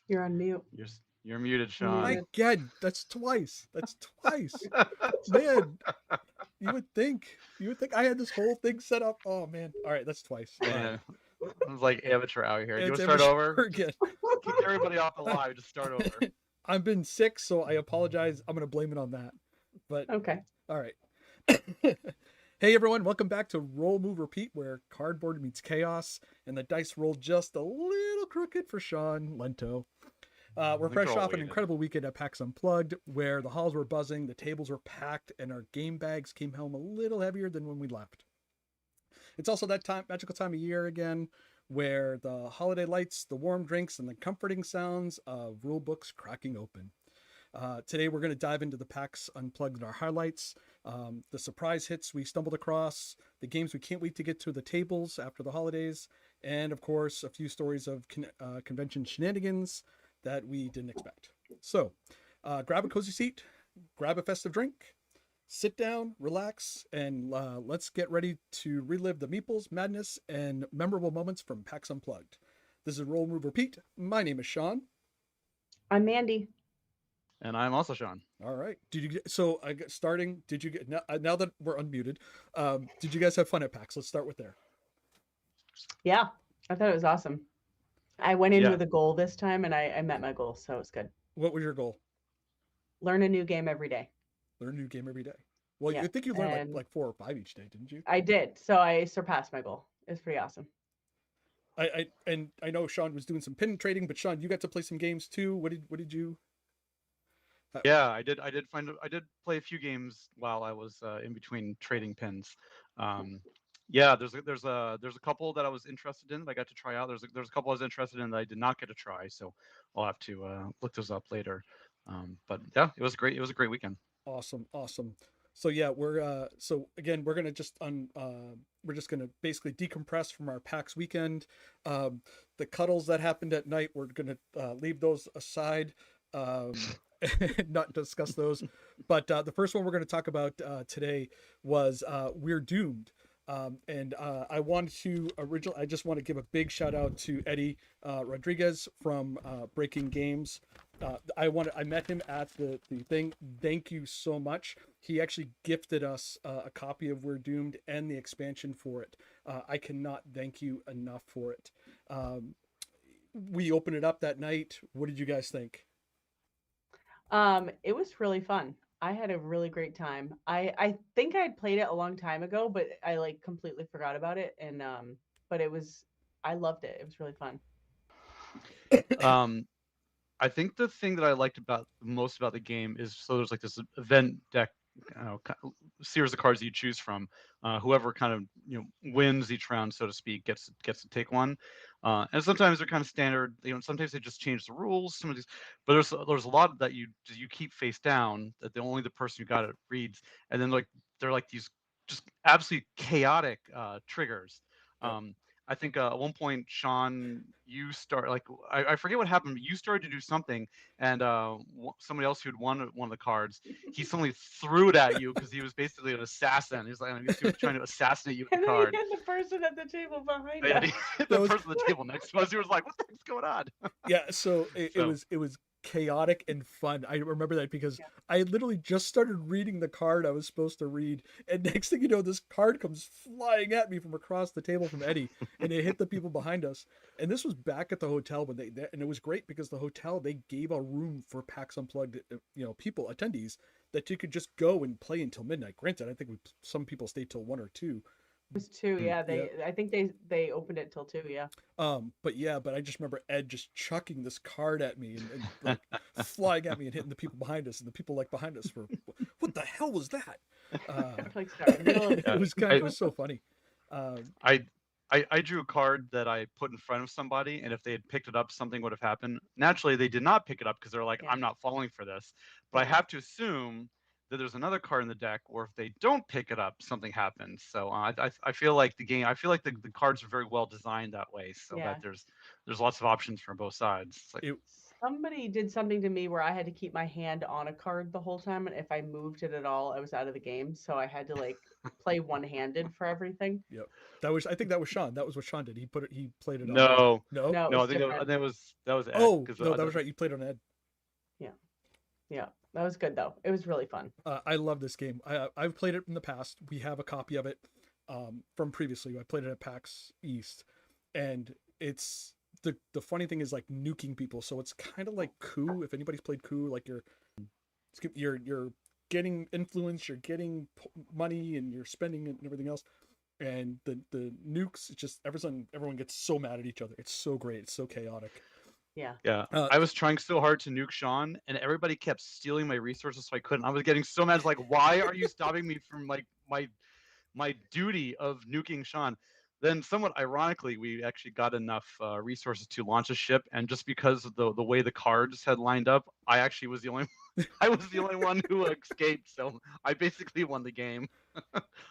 You're on mute. You're muted, You're Sean. muted. Again, that's twice. That's twice. Man, you would think I had this whole thing set up. Oh man. All right, that's twice. All right. Man, it's like amateur out here. Do you want It's to start amateur over? again. Just kick everybody off the live. Just start over. I've been sick, so I apologize. I'm gonna blame it on that. But Okay. all right. Hey everyone, welcome back to Roll Move Repeat, where cardboard meets chaos, and the dice rolled just a little crooked for Sean Lento. We're think fresh they're all off an weighted. incredible weekend at Pax Unplugged, where the halls were buzzing, the tables were packed, and our game bags came home a little heavier than when we left. It's also that magical time of year again, where the holiday lights, the warm drinks, and the comforting sounds of rule books cracking open. Today we're going to dive into the PAX Unplugged and our highlights, the surprise hits we stumbled across, the games we can't wait to get to the tables after the holidays, and of course a few stories of convention shenanigans that we didn't expect. So grab a cozy seat, grab a festive drink, sit down, relax, and let's get ready to relive the meeples, madness, and memorable moments from PAX Unplugged. This is Roll Move Repeat. My name is Sean. I'm Mandy. And I'm also Sean. All right. Did you get so starting? Did you get now that we're unmuted? Did you guys have fun at PAX? Let's start with there. Yeah, I thought it was awesome. I went in Yeah. with a goal this time, and I met my goal, so it's good. What was your goal? Learn a new game every day. Learn a new game every day. Well, Yeah, I think you learned and like 4 or 5 each day, didn't you? I did. So I surpassed my goal. It's pretty awesome. I know Sean was doing some pin trading, but Sean, you got to play some games too. What did you? Yeah, I did play a few games while I was in between trading pins. Yeah, there's a couple that I was interested in that I got to try out. There's a couple I was interested in that I did not get to try, so I'll have to look those up later. But yeah, it was great. It was a great weekend. Awesome. So yeah, we're gonna just we're just gonna basically decompress from our PAX weekend. The cuddles that happened at night, we're gonna leave those aside. Not discuss those. But the first one we're going to talk about today was We're Doomed. And I just want to give a big shout out to Eddie Rodriguez from Breaking Games. I met him at the thing. Thank you so much. He actually gifted us a copy of We're Doomed and the expansion for it. I cannot thank you enough for it. We opened it up that night. What did you guys think? It was really fun. I had a really great time. I think I'd played it a long time ago, but I like completely forgot about it. And but I loved it. It was really fun. Um, I think the thing that I liked about most about the game is there's like this event deck, series of cards that you choose from. Whoever kind of wins each round, so to speak, gets to take one. And sometimes they're kind of standard. Sometimes they just change the rules. Some of these, but there's a lot that you keep face down that only the person who got it reads, and then like they're like these just absolutely chaotic triggers. Yep. I think at one point, Sean, you start like I forget what happened. But you started to do something, and somebody else who'd won one of the cards, he suddenly threw it at you because he was basically an assassin. He's like he was trying to assassinate you with And the then card. he hit the person at the table behind Yeah, us. he hit That the was person at the table next to us. He was like, "What the heck's going on?" yeah. So it So was chaotic and fun. I remember that because Yeah. I literally just started reading the card I was supposed to read, and next thing you know, this card comes flying at me from across the table from Eddie, and it hit the people behind us. And this was back at the hotel when and it was great because the hotel, they gave a room for PAX Unplugged, people, attendees, that you could just go and play until midnight. Granted, I think some people stayed till 1 or 2. It was two. Yeah, Yeah. I think they opened it till 2. Yeah. But I just remember Ed just chucking this card at me and like flying at me and hitting the people behind us, and the people like behind us were, what the hell was that? Like sorry, middle of It was it was so funny. Um, I, I drew a card that I put in front of somebody, and if they had picked it up, something would have happened. Naturally, they did not pick it up because they're like, Yeah. "I'm not falling for this." But I Yeah. have to assume that there's another card in the deck, or if they don't pick it up, something happens. So I feel like I feel like the cards are very well designed that way, so Yeah. that there's lots of options from both sides. It's like, it Somebody did something to me where I had to keep my hand on a card the whole time, and if I moved it at all, I was out of the game. So I had to like play one-handed for everything. Yep. I think that was Sean. That was what Sean did. He played it on No, No? No, it no, was I think different. that was Ed Oh, because no, that was right. You played on Ed. Yeah, yeah, that was good though. It was really fun. I love this game. I've played it in the past. We have a copy of it from previously. I played it at PAX East, and it's the funny thing is like nuking people. So it's kind of like Coup. If anybody's played Coup, like you're getting influence, you're getting money, and you're spending it and everything else. And the nukes, it's just everyone gets so mad at each other. It's so great. It's so chaotic. Yeah. Yeah, I was trying so hard to nuke Sean, and everybody kept stealing my resources, so I couldn't. I was getting so mad. It's like, why are you stopping me from like my duty of nuking Sean? Then, somewhat ironically, we actually got enough resources to launch a ship, and just because of the way the cards had lined up, I actually was the only I was the only one who escaped. So I basically won the game.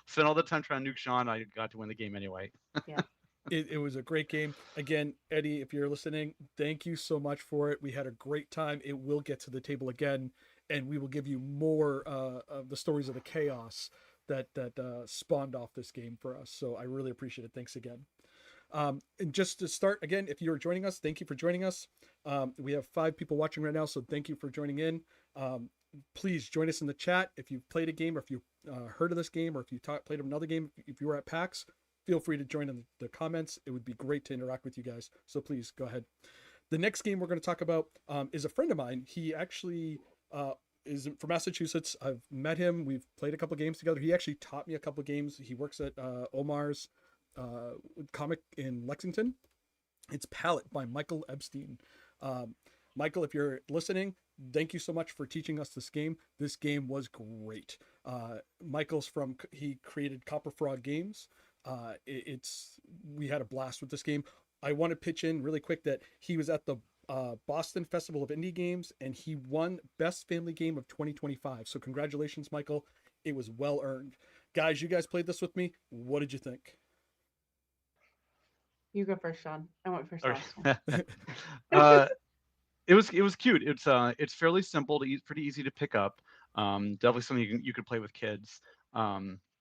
Spent all the time trying to nuke Sean. I got to win the game anyway. Yeah. It was a great game. Again, Eddie, if you're listening, thank you so much for it. We had a great time. It will get to the table again, and we will give you more of the stories of the chaos that spawned off this game for us. So I really appreciate it. Thanks again. And just to start again, if you're joining us, thank you for joining us. We have 5 people watching right now, so thank you for joining in. Please join us in the chat if you've played a game, or if you heard of this game, or if you played another game. If you were at PAX, feel free to join in the comments. It would be great to interact with you guys. So please go ahead. The next game we're going to talk about is a friend of mine. He actually is from Massachusetts. I've met him. We've played a couple games together. He actually taught me a couple games. He works at Omar's comic in Lexington. It's Palette by Michael Epstein. Michael, if you're listening, thank you so much for teaching us this game. This game was great. He created Copper Frog Games. We had a blast with this game. I want to pitch in really quick that he was at the Boston Festival of Indie Games, and he won Best Family Game of 2025. So congratulations, Michael. It was well earned. Guys, you guys played this with me. What did you think? You go first, Sean. I went first Okay. last. It was cute. It's fairly simple to pretty easy to pick up. Definitely something you could play with kids.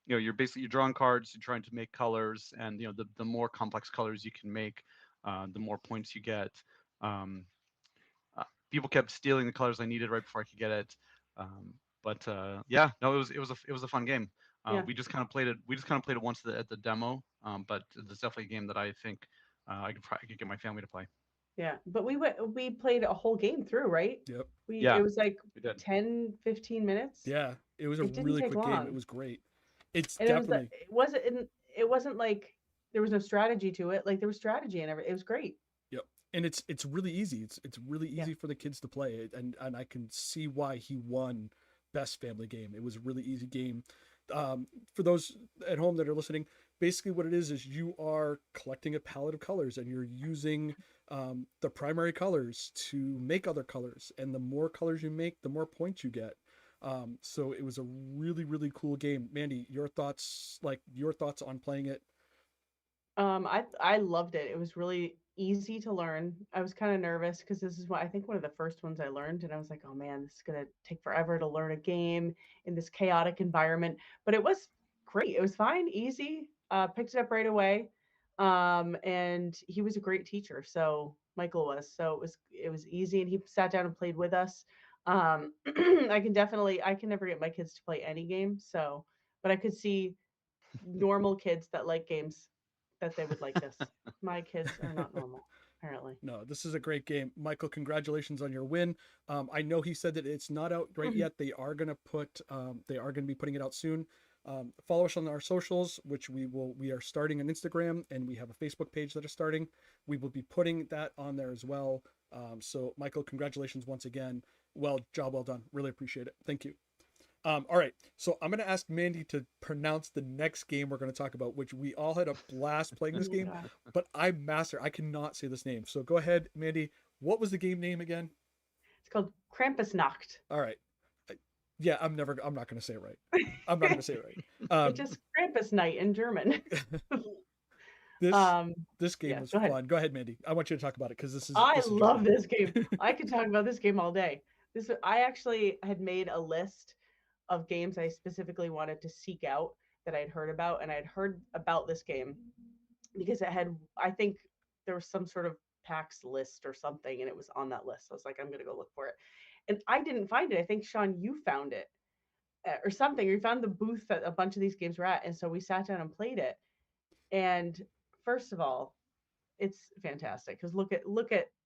You're drawing cards, you're trying to make colors, and the more complex colors you can make, the more points you get. People kept stealing the colors I needed right before I could get it. Yeah, no, it was a fun game. Yeah. We just kind of played it. We just kind of played it once at the demo, but it's definitely a game that I think I could get my family to play. Yeah, but we played a whole game through, right? Yep. Yeah, It was like we did. 10, 15 minutes. Yeah, it was a It didn't really take quick game. long. It was great. It's And definitely it wasn't like there was no strategy to it. Like there was strategy and everything. It was great. Yep. And it's really easy. It's really easy Yeah. for the kids to play, and I can see why he won Best Family Game. It was a really easy game. For those at home that are listening, basically what it is you are collecting a palette of colors, and you're using the primary colors to make other colors, and the more colors you make, the more points you get. So it was a really, really cool game. Mandy, your thoughts on playing it? I loved it. It was really easy to learn. I was kind of nervous because this is I think one of the first ones I learned, and I was like, oh man, this is gonna take forever to learn a game in this chaotic environment. But it was great. It was fine, easy. Picked it up right away. And he was a great teacher. So Michael was. So it was easy, and he sat down and played with us. I can never get my kids to play any game. So, but I could see normal kids that like games that they would like this. My kids are not normal, apparently. No, this is a great game. Michael, congratulations on your win. I know he said that it's not out right yet. They are going to be putting it out soon. Follow us on our socials, which we are starting on Instagram, and we have a Facebook page that is starting. We will be putting that on there as well. So Michael, congratulations once again. Well done. Really appreciate it. Thank you. All right, so I'm going to ask Mandy to pronounce the next game we're going to talk about, which we all had a blast playing this game, but I cannot say this name. So go ahead, Mandy. What was the game name again? It's called Krampusnacht. All right. Yeah, I'm not going to say it right. I'm not going to say it right. It's just Krampus night in German. This game Yeah, was go ahead. fun. Go ahead, Mandy. I want you to talk about it because this is I your love game. this game. I could talk about this game all day. I actually had made a list of games I specifically wanted to seek out that I'd heard about, and I'd heard about this game because it had, I think there was some sort of PAX list or something, and it was on that list. I was like, I'm gonna go look for it, and I didn't find it. I think Sean, you found it or something. Or you found the booth that a bunch of these games were at, and so we sat down and played it. And first of all, it's fantastic because look at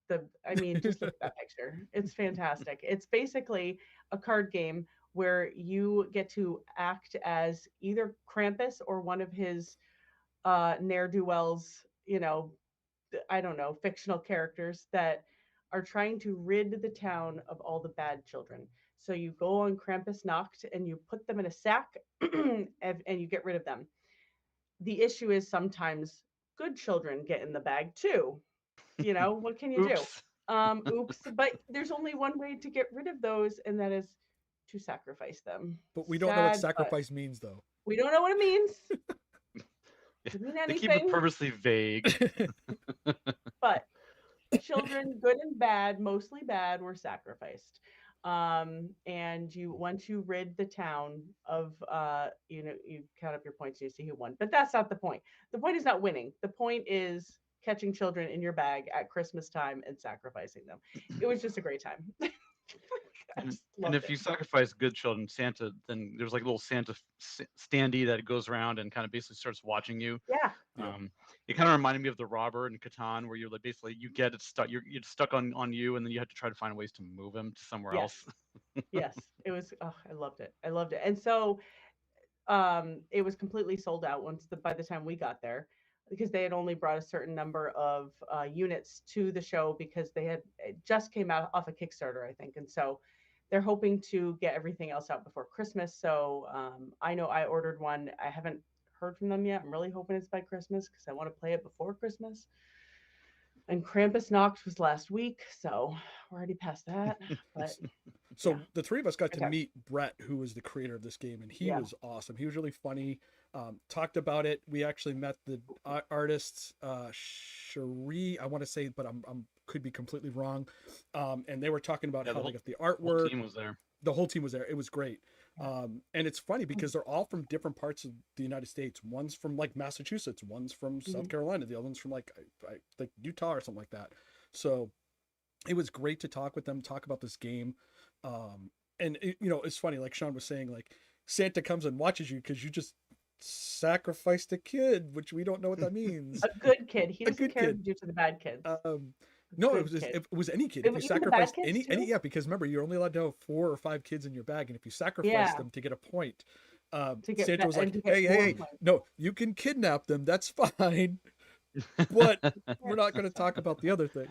the, I mean, just look at that picture. It's fantastic. It's basically a card game where you get to act as either Krampus or one of his ne'er-do-wells, I don't know, fictional characters that are trying to rid the town of all the bad children. So you go on Krampusnacht and you put them in a sack and you get rid of them. The issue is sometimes good children get in the bag too. What can you do? Oops. Oops. But there's only one way to get rid of those, and that is to sacrifice them. But we don't know what Sad, but sacrifice means, though. we don't know what it means. Doesn't mean They keep it anything. purposely vague. But children, good and bad, mostly bad, were sacrificed. And once you rid the town of you count up your points and you see who won. But that's not the point. The point is not winning. The point is catching children in your bag at Christmas time and sacrificing them. It was just a great time. And if you sacrifice good children, Santa, then there's like a little Santa standee that goes around and kind of basically starts watching you. Yeah. It kind of reminded me of the robber in Catan, where you're like basically you get it stuck, you're stuck on you, and then you have to try to find ways to move him to somewhere else. Yes, it was. Oh, I loved it. I loved it. And so, it was completely sold out by the time we got there, because they had only brought a certain number of units to the show because it just came out off a Kickstarter, I think, and so they're hoping to get everything else out before Christmas. So I know I ordered one. I haven't heard from them yet. I'm really hoping it's by Christmas because I want to play it before Christmas. And Krampusnacht was last week, so we're already past that. But so the three of us got to meet Brett, who was the creator of this game, and he was awesome. He was really funny. Talked about it. We actually met the artist Cherie, I want to say, but I'm could be completely wrong. And they were talking about how they got the artwork. The whole team was there. The whole team was there. It was great. And it's funny because they're all from different parts of the United States. One's from like Massachusetts, one's from South Carolina, the other one's from like Utah or something like that. So it was great to talk with them, talk about this game. And it's funny, like Sean was saying, like Santa comes and watches you because you just sacrificed a kid, which we don't know what that means. A good kid. He doesn't care due to the bad kids. No, it was any kid. If you sacrificed any, because remember, you're only allowed to have 4 or 5 kids in your bag, and if you sacrifice them to get a point, Santa was like, hey, no, you can kidnap them, that's fine, but we're not going to talk about the other thing.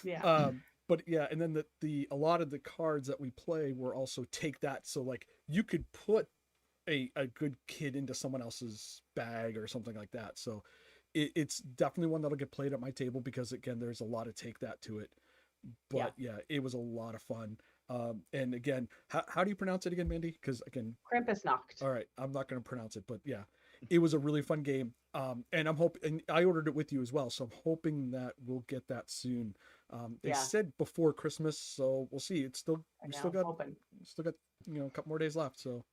Yeah. But yeah, and then a lot of the cards that we play were also take that, so like you could put a good kid into someone else's bag or something like that. So it's definitely one that'll get played at my table because again, there's a lot of take that to it. But yeah, it was a lot of fun. And again, how do you pronounce it again, Mandy? Because again, Krampusnacht. All right, I'm not going to pronounce it, but yeah, it was a really fun game. And I'm hoping, and I ordered it with you as well, so I'm hoping that we'll get that soon. They said before Christmas, so we'll see. It's still we still got a couple more days left. So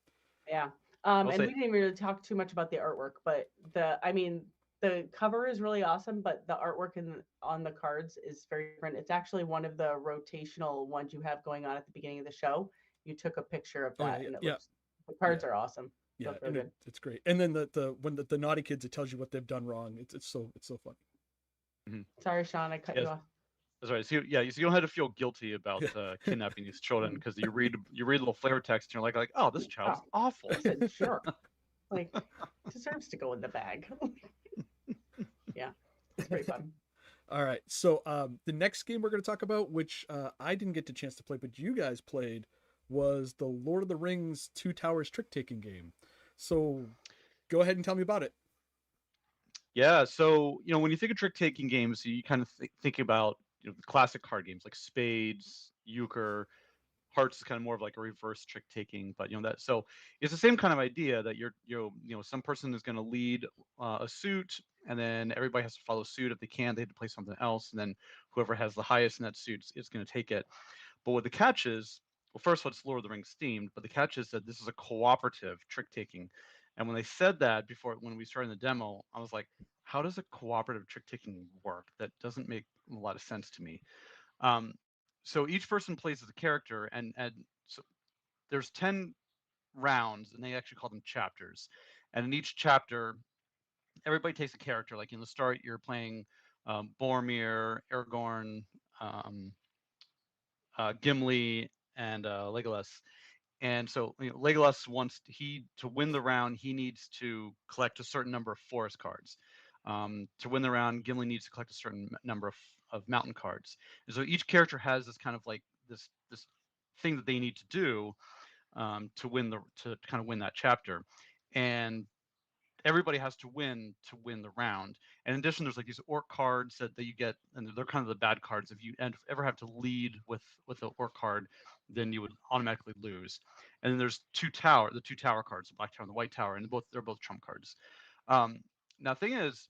yeah, and we didn't even really talk too much about the artwork, but the cover is really awesome, but the artwork on the cards is very different. It's actually one of the rotational ones you have going on at the beginning of the show. You took a picture of that, and the cards are awesome. Yeah, and it's great. And then when the naughty kids, it tells you what they've done wrong. It's so funny. Mm-hmm. Sorry, Sean, I cut you off. That's right. So you don't have to feel guilty about kidnapping these children because you read a little flavor text and you're like, oh, this child's awful. Sure, like deserves to go in the bag. Yeah, it's pretty fun. All right, so the next game we're going to talk about, which I didn't get the chance to play, but you guys played, was the Lord of the Rings Two Towers trick-taking game. So go ahead and tell me about it. Yeah, so when you think of trick-taking games, you kind of think about the classic card games like spades, euchre. Hearts is kind of more of like a reverse trick taking, but so it's the same kind of idea that you're some person is going to lead a suit, and then everybody has to follow suit. If they can't, they have to play something else, and then whoever has the highest in that suit is going to take it. But what the catch is, well, first of all, it's Lord of the Rings themed, but the catch is that this is a cooperative trick taking. And when they said that before, when we started the demo, I was like, how does a cooperative trick taking work? That doesn't make a lot of sense to me. Um, so each person plays as a character, and so there's 10 rounds, and they actually call them chapters. And in each chapter, everybody takes a character. Like in the start, you're playing Boromir, Aragorn, um, Gimli, and Legolas. And so Legolas wants to win the round. He needs to collect a certain number of forest cards. To win the round, Gimli needs to collect a certain number of mountain cards. And so each character has this kind of like this thing that they need to do to kind of win that chapter. And everybody has to win the round. And in addition, there's like these orc cards that you get, and they're kind of the bad cards. If you ever have to lead with an orc card, then you would automatically lose. And then there's the two tower cards, the black tower and the white tower, and they're both trump cards. Um, Now, the thing is,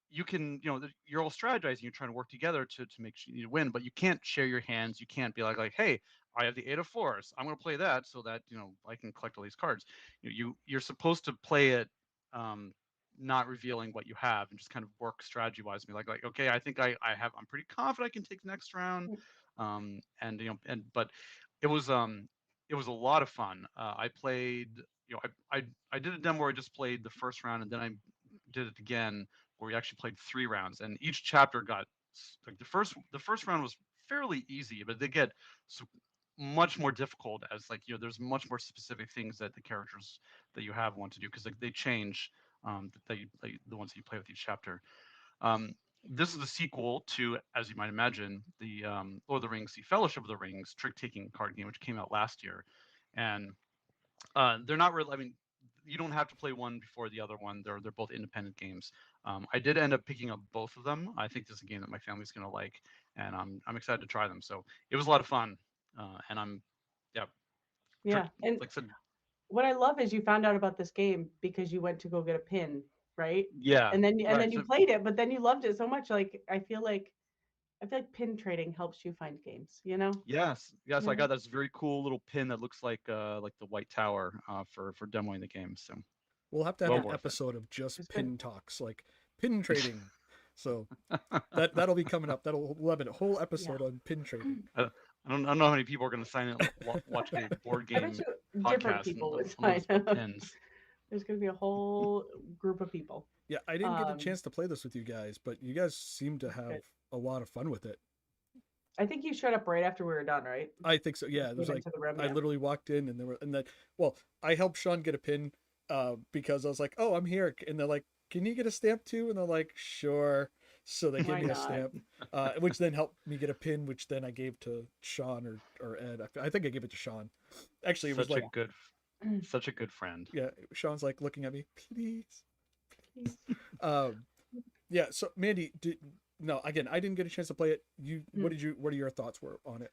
you can, you're all strategizing, you're trying to work together to make sure you win, but you can't share your hands. You can't be like, hey, I have the Eight of Force, I'm going to play that so that I can collect all these cards. You're supposed to play it, um, not revealing what you have, and just kind of work strategy wise. Be like, okay, I think I'm pretty confident I can take the next round. And but it was it was a lot of fun. I played, I did a demo where I just played the first round, and then I did it again where we actually played 3 rounds, and each chapter got like the first round was fairly easy, but they get much more difficult as like there's much more specific things that the characters that you have want to do, because like they change, the ones that you play with each chapter. Um, this is the sequel to, as you might imagine, the Lord of the Rings, the Fellowship of the Rings trick taking card game, which came out last year, and they're not really. I mean, you don't have to play one before the other one. They're both independent games. I did end up picking up both of them. I think this is a game that my family's gonna like, and I'm excited to try them. So it was a lot of fun, and yeah, trick, Yeah. And like I said, what I love is you found out about this game because you went to go get a pin, right? yeah, And right. then you So played it, but then you loved it so much. Like I feel like pin trading helps you find games, you know? yes, I Yeah. got this very cool little pin that looks like the White Tower, for demoing the game. So We'll have to have well Yeah. an worth it. episode of just It's good. pin talks, like pin trading. So that'll be coming up. We'll have a whole Yeah. episode on pin trading. I don't know how many people are going to sign in, watch a board I bet game you different podcast people would on sign those about up. pins. There's gonna be a whole group of people. Yeah, I didn't get a Um, chance to play this with you guys, but you guys seem to have good. a lot of fun with it. I think you showed up right after we were done, right? I think so. Yeah, it was Came like into the room, I yeah. literally walked in and there were, and then, well, I helped Sean get a pin because I was like, oh, I'm here, and they're like, can you get a stamp too? And they're like, sure. So they gave Why me a not? stamp, which then helped me get a pin, which then I gave to Sean or Ed. I think I gave it to Sean. Actually, it was Such a like, good, such a good friend. yeah, Sean's like looking at me, please. Please. Um, yeah. So Mandy, no, again, I didn't get a chance to play it. Hmm. What are your thoughts were on it?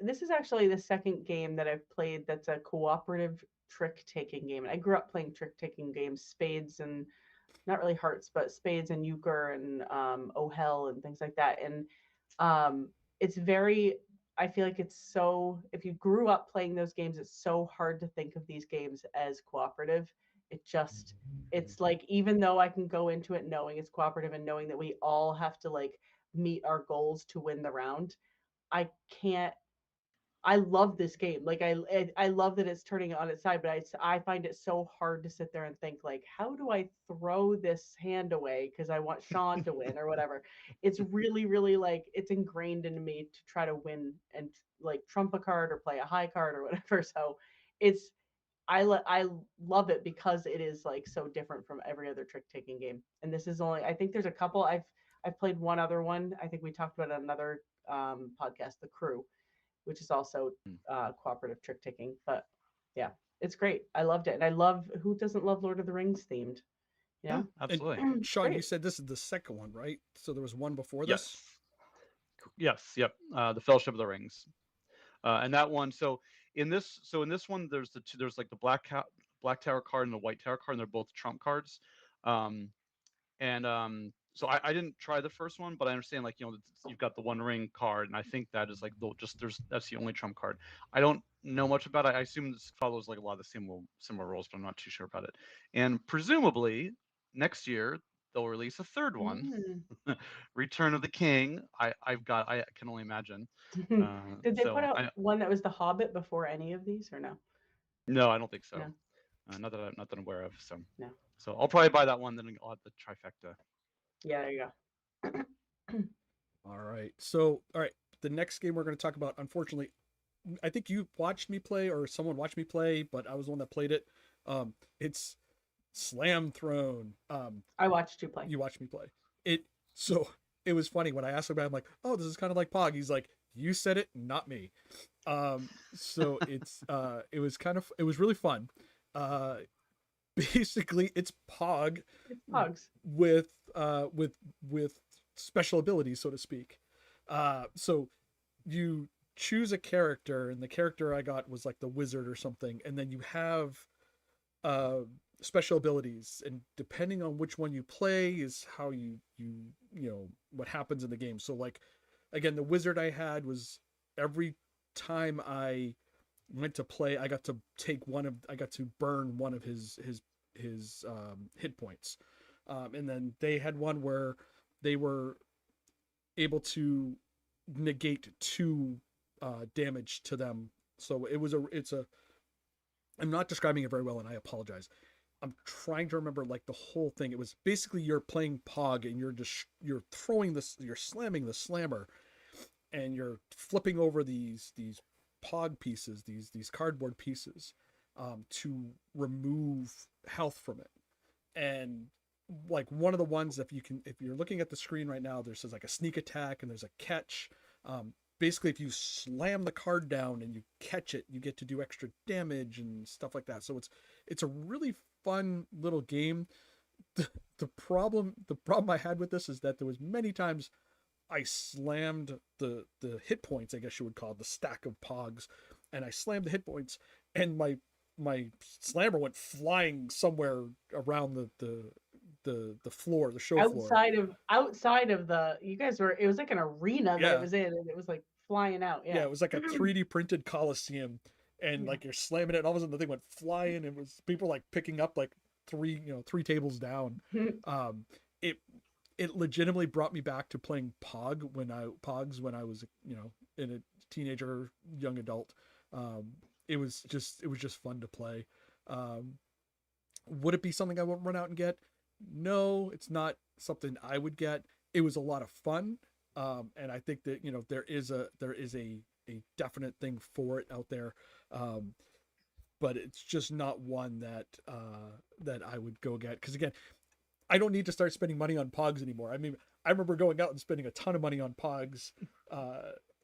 This is actually the second game that I've played that's a cooperative trick taking game. And I grew up playing trick taking games, spades and not really hearts, but spades and euchre and oh hell and things like that. And um, it's very. I feel like it's so. If you grew up playing those games, it's so hard to think of these games as cooperative. It just. It's like even though I can go into it knowing it's cooperative and knowing that we all have to like meet our goals to win the round, I can't. I love this game. Like I love that it's turning on its side, but I find it so hard to sit there and think like, how do I throw this hand away because I want Sean to win or whatever. It's really, really like it's ingrained into me to try to win and like trump a card or play a high card or whatever. So it's I love it because it is like so different from every other trick taking game. And this is only I think there's a couple I've played one other one. I think we talked about it on another podcast, The Crew, which is also cooperative trick taking. But yeah, it's great. I loved it, and I love who doesn't love Lord of the Rings themed. You Yeah, know, And absolutely. it's Sean, you great. said this is the second one, right? So there was one before this. Yes, yes, yep. The Fellowship of the Rings, and that one. So in this one, there's like the black tower card and the white tower card, and they're both trump cards. Um, And so I didn't try the first one, but I understand like you've got the One Ring card, and I think that is like that's the only trump card. I don't know much about it. I assume this follows like a lot of the similar rules, but I'm not too sure about it. And presumably next year they'll release a third one, Mm. Return of the King. I can only imagine. Did they put So out one that was The Hobbit before any of these, or no? no, I don't think so. No, Not that I'm aware of. no. So I'll probably buy that one. Then I'll have the trifecta. Yeah, there you go. All right. So, all right. The next game we're going to talk about, unfortunately, I think you watched me play or someone watched me play, but I was the one that played it. It's Slam Throne. I watched you play. You watched me play it. So it was funny when I asked him about it, I'm like, oh, this is kind of like Pog. He's like, you said it, not me. So it was really fun. Basically it's Pog. It's Pogs. With special abilities, so to speak. So you choose a character, and the character I got was like the wizard or something, and then you have special abilities, and depending on which one you play is how you know what happens in the game. So like again, the wizard I had was every time I went to play, I got to burn one of his hit points. And then they had one where they were able to negate 2 damage to them. So I'm not describing it very well, and I apologize. I'm trying to remember like the whole thing. It was basically you're playing Pog, and you're throwing this, you're slamming the slammer, and you're flipping over these Pog pieces, these cardboard pieces, to remove health from it. And like one of the ones, if you're looking at the screen right now, there's like a sneak attack and there's a catch. Basically, if you slam the card down and you catch it, you get to do extra damage and stuff like that. So it's a really fun little game. The problem I had with this is that there was many times I slammed the hit points, I guess you would call it, the stack of Pogs, and I slammed the hit points, and my slammer went flying somewhere around the floor, the show floor. Outside of the, you guys were, it was like an arena that it was in, and it was like flying out. Yeah, it was like a 3D printed Coliseum, and like you're slamming it, and all of a sudden the thing went flying, and it was people like picking up like three tables down. It legitimately brought me back to playing Pogs when I was in a teenager, young adult. It was just fun to play. Would it be something I won't run out and get? No, it's not something I would get. It was a lot of fun, and I think that there is a definite thing for it out there, but it's just not one that I would go get, because again, I don't need to start spending money on Pogs anymore. I mean, I remember going out and spending a ton of money on Pogs,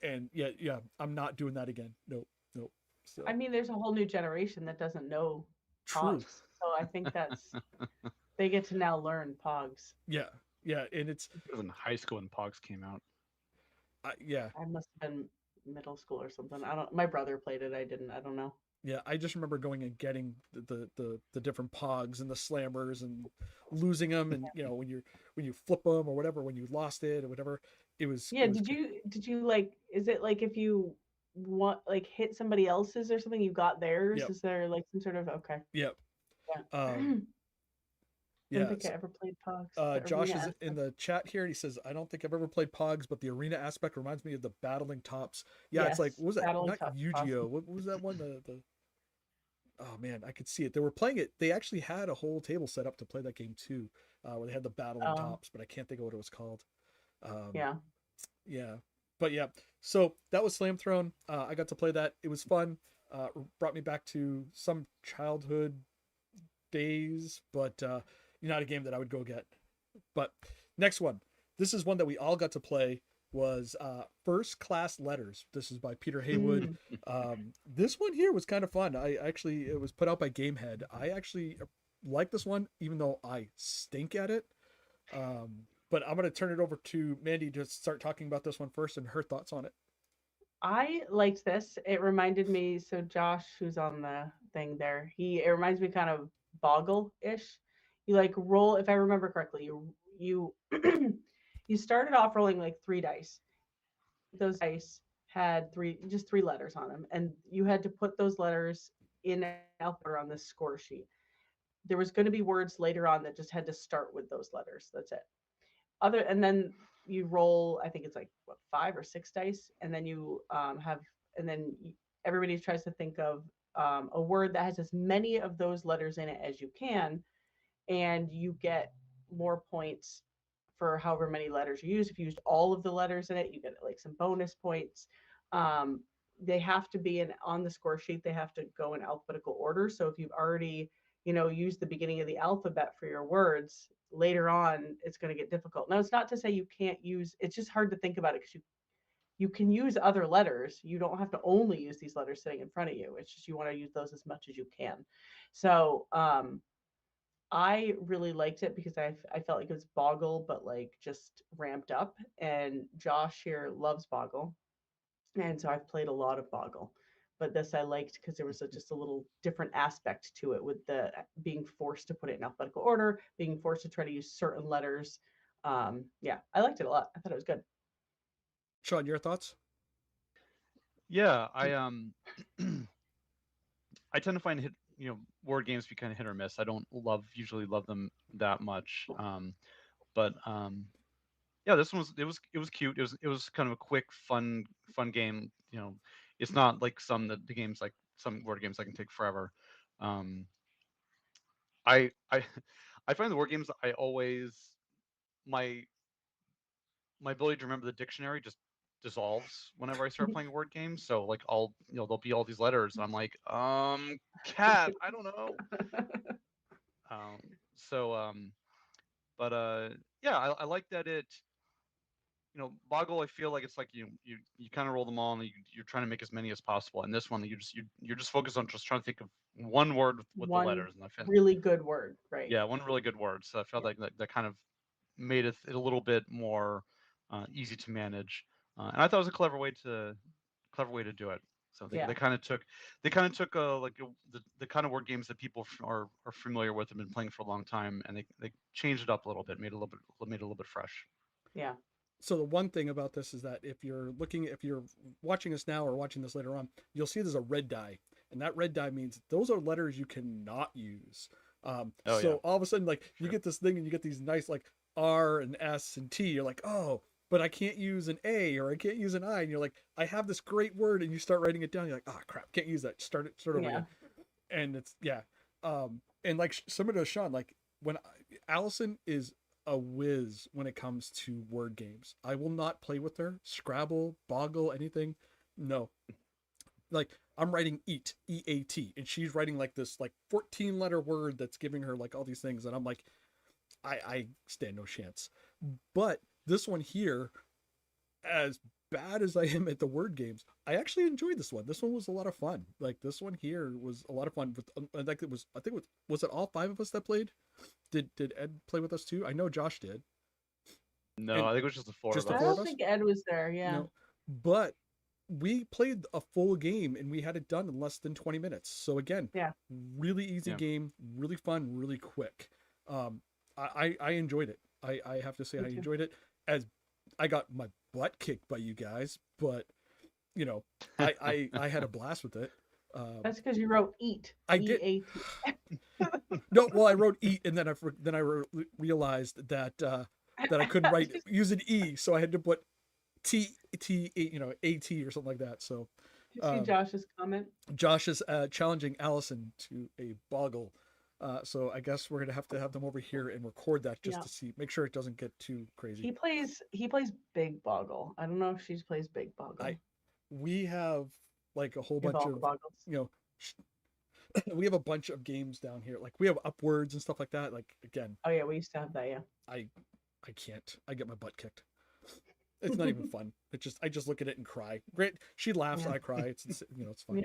and yeah, I'm not doing that again. Nope. So, I mean, there's a whole new generation that doesn't know Pogs, so I think that's they get to now learn Pogs. Yeah, and it was in high school when Pogs came out. I must have been middle school or something. My brother played it. I didn't. I don't know. Yeah, I just remember going and getting the different Pogs and the slammers and losing them, and when you flip them or whatever, when you lost it or whatever, it was. Yeah, did you like? Is it like if you hit somebody else's or something, you got theirs? Yep. Is there like some sort of Yep. Yeah. I don't think I ever played Pogs. Josh is in the chat here, and he says, I don't think I've ever played Pogs, but the arena aspect reminds me of the Battling Tops. Yeah, yes, it's like, what was that? Not Yu-Gi-Oh! What was that one? Oh man, I could see it. They were playing it. They actually had a whole table set up to play that game too, where they had the Battling Tops, but I can't think of what it was called. Yeah. But yeah, so that was Slam Throne. I got to play that. It was fun. Brought me back to some childhood days, but not a game that I would go get. But next one. This is one that we all got to play, was First Class Letters. This is by Peter Haywood. This one here was kind of fun. It was put out by Gamehead. I actually like this one, even though I stink at it. But I'm going to turn it over to Mandy to start talking about this one first and her thoughts on it. I liked this. It reminded me, so Josh, who's on the thing there, it reminds me kind of Boggle-ish. You like roll, if I remember correctly, you you started off rolling like 3 dice. Those dice had three letters on them, and you had to put those letters in alphabet on this score sheet. There was going to be words later on that just had to start with those letters. That's it. And then you roll, I think it's like what, 5 or 6 dice, and then you and then everybody tries to think of a word that has as many of those letters in it as you can, and you get more points for however many letters you use. If you used all of the letters in it, you get like some bonus points. They have to be on the score sheet. They have to go in alphabetical order. So if you've already, used the beginning of the alphabet for your words, later on it's going to get difficult. Now, it's not to say you can't use. It's just hard to think about it because you can use other letters. You don't have to only use these letters sitting in front of you. It's just you want to use those as much as you can. So I really liked it because I felt like it was Boggle, but like just ramped up. And Josh here loves Boggle, and so I've played a lot of Boggle. But this I liked because there was just a little different aspect to it, with the being forced to put it in alphabetical order, being forced to try to use certain letters. Yeah, I liked it a lot. I thought it was good. Sean, your thoughts? Yeah, I tend to find word games to be kind of hit or miss. I don't usually love them that much. But yeah, this one was cute. It was kind of a quick, fun game. It's not like the games, like some word games, that can take forever. I I find the word games, I always my my ability to remember the dictionary just dissolves whenever I start playing a word game. So like there'll be all these letters, and I'm like, cat, I don't know. Um, so but yeah, I like that Boggle, I feel like it's like you kind of roll them all, and you're trying to make as many as possible. And this one, you're just focused on just trying to think of one word with the One letters, and I feel really good word, right? yeah, one really good word. So I felt like that kind of made it a little bit more easy to manage, and I thought it was a clever way to do it. So Yeah. they kind of took the kind of word games that people are familiar with and been playing for a long time, and they changed it up a little bit, made it a little bit fresh. Yeah. So the one thing about this is that if you're watching us now or watching this later on, you'll see there's a red die, and that red die means those are letters you cannot use. So all of a sudden, like, you get this thing and you get these nice like R and S and T. You're like, oh, but I can't use an A or I can't use an I, and you're like, I have this great word, and you start writing it down. You're like, oh crap, can't use that. Start over again. And it's and like similar to Sean, like Allison is a whiz when it comes to word games. I will not play with her. Scrabble, Boggle, anything. No. Like, I'm writing eat, E-A-T, and she's writing like this like 14-letter word that's giving her like all these things, and I'm like, I stand no chance. But this one here, as bad as I am at the word games, I actually enjoyed this one. This one was a lot of fun. Like, this one here was a lot of fun. Like, I think was it all 5 of us that played? Did Ed play with us too? I know Josh did. No, And I think it was just the four just of the us. I four of don't us? think Ed was there. Yeah. No. But we played a full game and we had it done in less than 20 minutes. So again, Yeah. really easy Yeah. game, really fun, really quick. I enjoyed it. I have to say I enjoyed it. As I got my butt kicked by you guys, but I had a blast with it. That's because you wrote eat. I did. E-A-T. No, well, I wrote eat, and then I realized that I couldn't use an E, so I had to put T AT or something like that. So Did you see Josh's comment? Josh is challenging Allison to a Boggle. So I guess we're gonna have to have them over here and record that just to make sure it doesn't get too crazy. He plays Big Boggle. I don't know if she plays Big Boggle. We have like a whole bunch of boggles. We have a bunch of games down here. Like, we have Upwards and stuff like that. Like, again. Oh yeah, we used to have that. Yeah. I can't. I get my butt kicked. It's not even fun. I just look at it and cry. Great. She laughs. I cry. It's it's fun.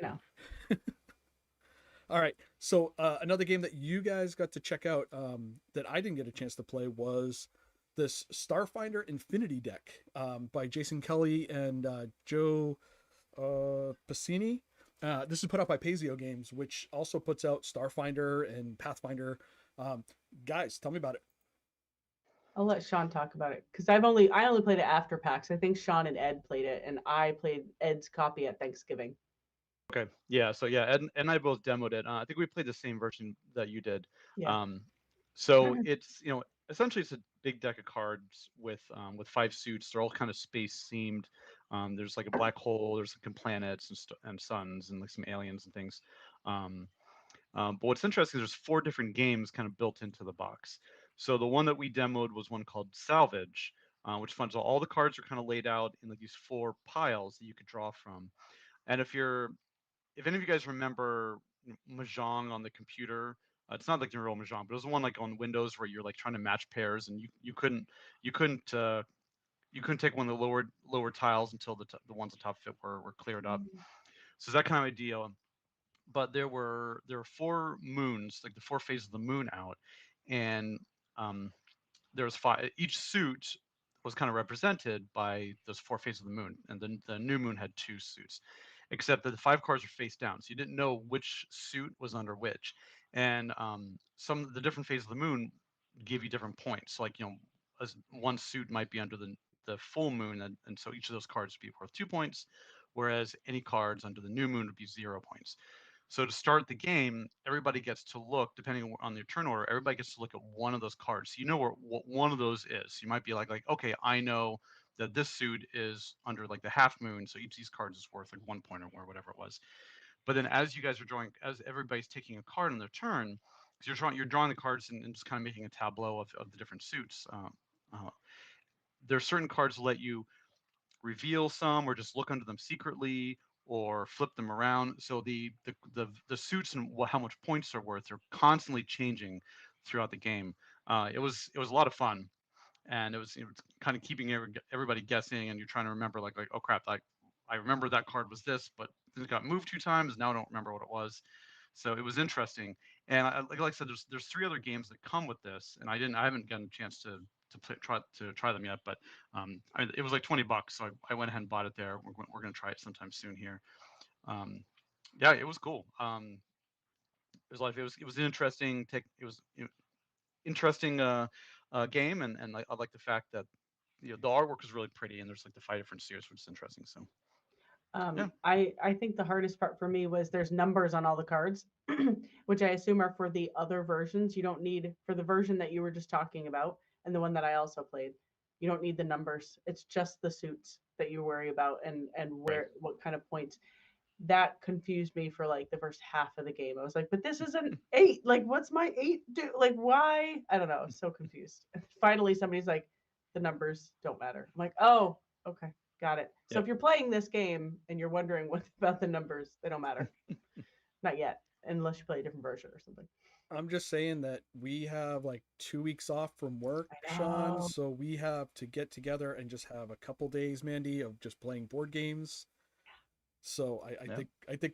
All right. So another game that you guys got to check out that I didn't get a chance to play was this Starfinder Infinity Deck by Jason Kelly and Joe Pacini. This is put out by Pazeo Games, which also puts out Starfinder and Pathfinder. Guys, tell me about it. I'll let Sean talk about it because I only played it after PAX. I think Sean and Ed played it, and I played Ed's copy at Thanksgiving. Okay. Yeah. So yeah, Ed and I both demoed it. I think we played the same version that you did. Yeah. So it's essentially it's a big deck of cards with 5 suits. They're all kind of space themed. There's like a black hole. There's some planets and suns and like some aliens and things. Um, but what's interesting is there's 4 different games kind of built into the box. So the one that we demoed was one called Salvage, which fun. So all the cards are kind of laid out in like these 4 piles that you could draw from. And if any of you guys remember Mahjong on the computer, it's not like the real Mahjong, but it was the one like on Windows where you're like trying to match pairs and you couldn't you couldn't take one of the lower tiles until the ones on top of it were cleared up. So that kind of idea. But there were 4 moons, like the 4 phases of the moon out, and um, there was 5. Each suit was kind of represented by those 4 phases of the moon, and then the new moon had 2 suits, except that the 5 cards were face down, so you didn't know which suit was under which. And some of the different phases of the moon give you different points. Like one suit might be under the full moon, and so each of those cards would be worth 2 points, whereas any cards under the new moon would be 0 points. So to start the game, everybody gets to look, depending on their turn order, everybody gets to look at one of those cards. So you know what one of those is. You might be like, okay, I know that this suit is under like the half moon, so each of these cards is worth like 1 point or whatever it was. But then as you guys are drawing, as everybody's taking a card on their turn, because you're drawing the cards and just kind of making a tableau of the different suits. There are certain cards that let you reveal some or just look under them secretly or flip them around. So the suits and how much points they're worth are constantly changing throughout the game. It was a lot of fun, and it was kind of keeping everybody guessing, and you're trying to remember like oh crap, I remember that card was this, but it got moved 2 times. Now I don't remember what it was. So it was interesting, and like I said, there's 3 other games that come with this, and I haven't gotten a chance to try them yet, but it was like $20, so I went ahead and bought it there. We're gonna try it sometime soon here. Um, yeah, it was cool. It was an interesting interesting game, and I like the fact that the artwork is really pretty, and there's like the 5 different series, which is interesting. So yeah, I think the hardest part for me was there's numbers on all the cards, which I assume are for the other versions. You don't need for the version that you were just talking about and the one that I also played. You don't need the numbers. It's just the suits that you worry about and right. what kind of points. That confused me for like the first half of the game. I was like, but this is an 8. Like, what's my 8 do? Like, why? I don't know. I was so confused. And finally, somebody's like, the numbers don't matter. I'm like, oh, okay. Got it. So Yep. if you're playing this game and you're wondering what about the numbers, they don't matter. Not yet, unless you play a different version or something. I'm just saying that we have like 2 weeks off from work, I Sean, know. so we have to get together and just have a couple days, Mandy, of just playing board games. So Yeah. I think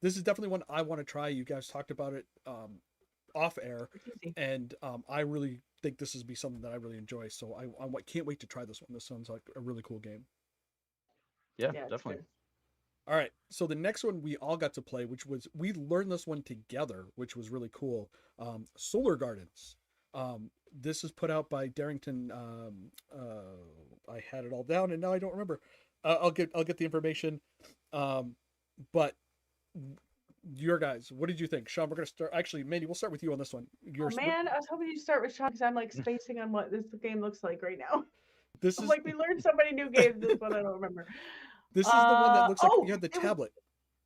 this is definitely one I want to try. You guys talked about it off air, It's easy. and I really think this would be something that I really enjoy. So I can't wait to try this one. This sounds like a really cool game. Yeah, Yeah, it's definitely. good. All right, so the next one we all got to play, which was we learned this one together, which was really cool. Solar Gardens. This is put out by Darrington. I had it all down, and now I don't remember. I'll get the information. But your guys, what did you think, Sean? We're gonna start. Actually, Mandy, we'll start with you on this one. Oh man, I was hoping you'd start with Sean because I'm like spacing on what this game looks like right now. This I'm is like, we learned so many new games. This one I don't remember. this is the one that looks like Oh, you had the it was tablet.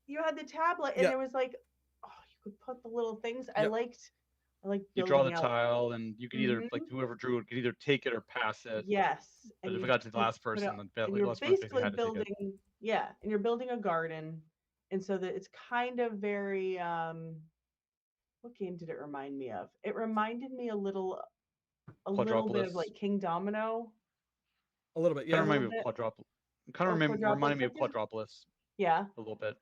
you had the tablet and Yeah. there was like, oh, you could put the little things. I Yep. liked You draw the building out. tile, and you could either like whoever drew it could either take it or pass it. Yes, But and if it you got to the like last put person, out, then and the you're last person basically basically had to take it. building, yeah, and you're building a garden, and so that it's kind of very. What game did it remind me of? It reminded me a little bit of Quadropolis. like King Domino, A little bit, Kind a yeah. of little reminded me of bit, Quadropolis. Kind of or Quadropolis. reminded me of Quadropolis Yeah, a little bit.